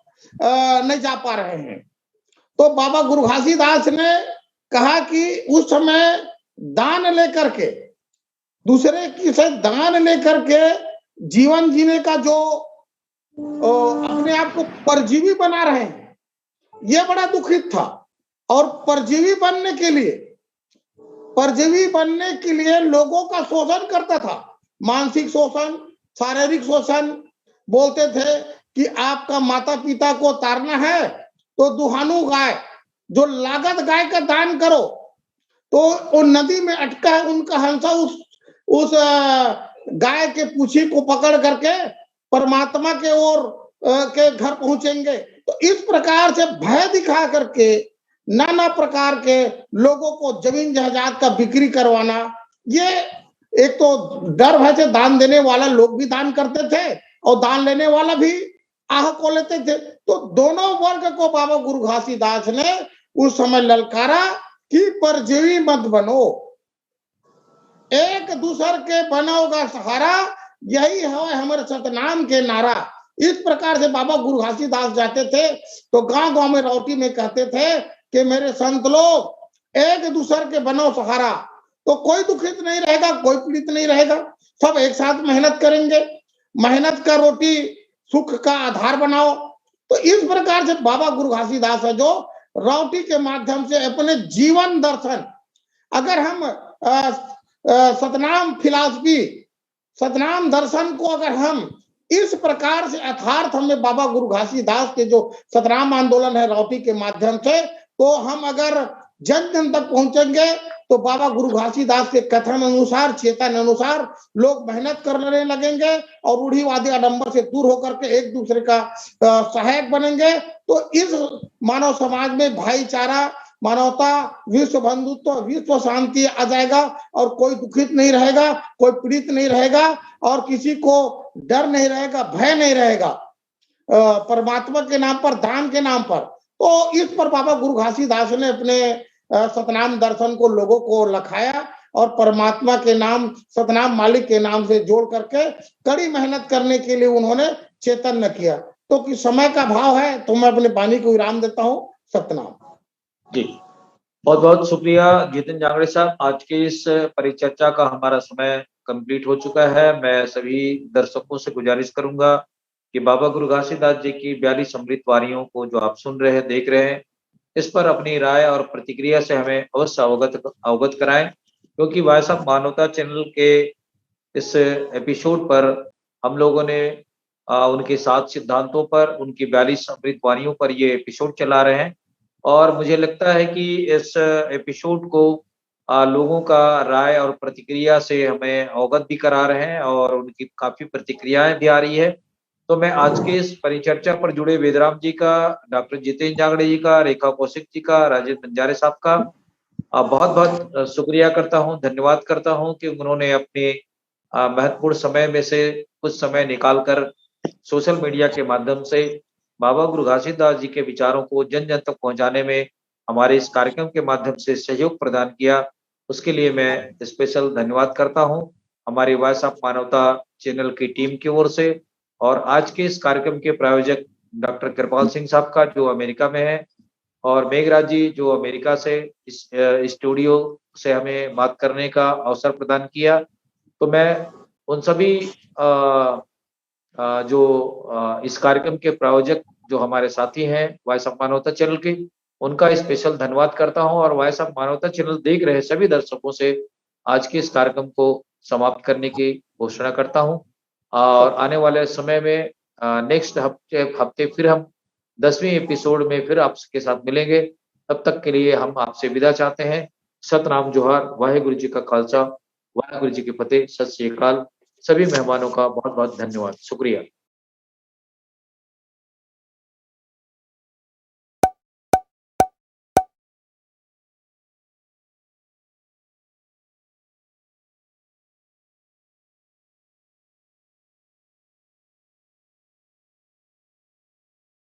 नहीं जा पा रहे हैं। तो बाबा गुरु घासीदास ने कहा कि उस समय दान लेकर के, दूसरे की से दान लेकर के जीवन जीने का जो अपने आप को परजीवी बना रहे हैं, यह बड़ा दुखित था। और परजीवी बनने के लिए लोगों का शोषण करता था, मानसिक शोषण, शारीरिक शोषण। बोलते थे कि आपका माता पिता को तारना है तो दुहानु गाय, जो लागत गाय का दान करो। तो वो नदी में अटका है उनका हंसा उस गाय के पूंछी को पकड़ करके परमात्मा के ओर के घर पहुंचेंगे। तो इस प्रकार से भय दिखा करके नाना प्रकार के लोगों को जमीन जायदाद का बिक्री करवाना, ये एक तो डर भय से दान देने वाला लोग भी दान करते थे और दान लेने वाला भी आह को लेते थे। तो दोनों वर्ग को बाबा गुरु घासीदास ने उस समय ललकारा कि परजीवी मत बनो, एक दूसर के बनोगा सहारा, यही है हमारे सतनाम के नारा। इस प्रकार से बाबा गुरु घासीदास जाते थे तो गांव गांव में रौटी में कहते थे कि मेरे संत लोग एक दूसर के बनो सहारा, तो कोई दुखित नहीं रहेगा, कोई पीड़ित नहीं रहेगा, सब एक साथ मेहनत करेंगे, मेहनत का रोटी सुख का आधार बनाओ। तो इस प्रकार से बाबा गुरु घासीदास है जो रौटी के माध्यम से अपने जीवन दर्शन, अगर हम सतनाम फिलॉसफी, सतनाम दर्शन को अगर हम इस प्रकार से यथार्थ हमें बाबा गुरु घासीदास के जो सतनाम आंदोलन है रौटी के माध्यम से, तो हम अगर जन जन तक पहुंचेंगे तो बाबा गुरु घासीदास के कथन अनुसार, चेतन अनुसार लोग मेहनत करने लगेंगे और रूढ़िवादी आडंबर से दूर होकर के एक दूसरे का सहायक बनेंगे। तो इस मानव समाज में भाईचारा, मानवता, विश्व बंधुत्व, विश्व शांति आ जाएगा और कोई दुखित नहीं रहेगा, कोई पीड़ित नहीं रहेगा और किसी को डर नहीं रहेगा, भय नहीं रहेगा परमात्मा के नाम पर, दान के नाम पर। तो इस पर बाबा गुरु घासीदास ने अपने सतनाम दर्शन को लोगों को लखाया और परमात्मा के नाम, सतनाम मालिक के नाम से जोड़ करके कड़ी मेहनत करने के लिए उन्होंने चेतन किया। तो कि समय का भाव है तो मैं अपने वाणी को विराम देता हूँ। सतनाम जी, बहुत बहुत शुक्रिया जीतन जांगड़े साहब। आज के इस परिचर्चा का हमारा समय कंप्लीट हो चुका है। मैं सभी दर्शकों से गुजारिश करूंगा कि बाबा गुरु घासीदास जी की 42 अमृत वारियों को जो आप सुन रहे हैं, देख रहे हैं, इस पर अपनी राय और प्रतिक्रिया से हमें अवश्य अवगत कराएं, क्योंकि वायसाब मानवता चैनल के इस एपिसोड पर हम लोगों ने उनके 7 सिद्धांतों पर, उनकी 42 अमृत वारियों पर ये एपिसोड चला रहे हैं। और मुझे लगता है कि इस एपिसोड को लोगों का राय और प्रतिक्रिया से हमें अवगत भी करा रहे हैं और उनकी काफी प्रतिक्रियाएं भी आ रही है। तो मैं आज के इस परिचर्चा पर जुड़े वेदराम जी का, डॉक्टर जितेंद्र जांगड़े जी का, रेखा कौशिक जी का, राजेंद्र बंजारे साहब का बहुत बहुत शुक्रिया करता हूं, धन्यवाद करता हूं कि उन्होंने अपने महत्वपूर्ण समय में से कुछ समय निकालकर सोशल मीडिया के माध्यम से बाबा गुरु घासीदास जी के विचारों को जन जन तक पहुंचाने में हमारे इस कार्यक्रम के माध्यम से सहयोग प्रदान किया। उसके लिए मैं स्पेशल धन्यवाद करता हूं हमारी वॉइस ऑफ मानवता चैनल की टीम की ओर से, और आज के इस कार्यक्रम के प्रायोजक डॉक्टर कृपाल सिंह साहब का जो अमेरिका में है, और मेघराज जी जो अमेरिका से इस स्टूडियो से हमें बात करने का अवसर प्रदान किया। तो मैं उन सभी जो इस कार्यक्रम के प्रायोजक जो हमारे साथी हैं वॉइस ऑफ मानवता चैनल के, उनका स्पेशल धन्यवाद करता हूं और वॉइस ऑफ मानवता चैनल देख रहे सभी दर्शकों से आज के इस कार्यक्रम को समाप्त करने की घोषणा करता हूं और आने वाले समय में नेक्स्ट हफ्ते फिर हम 10वीं एपिसोड में फिर आपके साथ मिलेंगे। तब तक के लिए हम आपसे विदा चाहते हैं। सतनाम जोहार, वाहेगुरु जी का खालसा, वाहेगुरु जी की फतेह, सत श्री अकाल। सभी मेहमानों का बहुत बहुत धन्यवाद, शुक्रिया।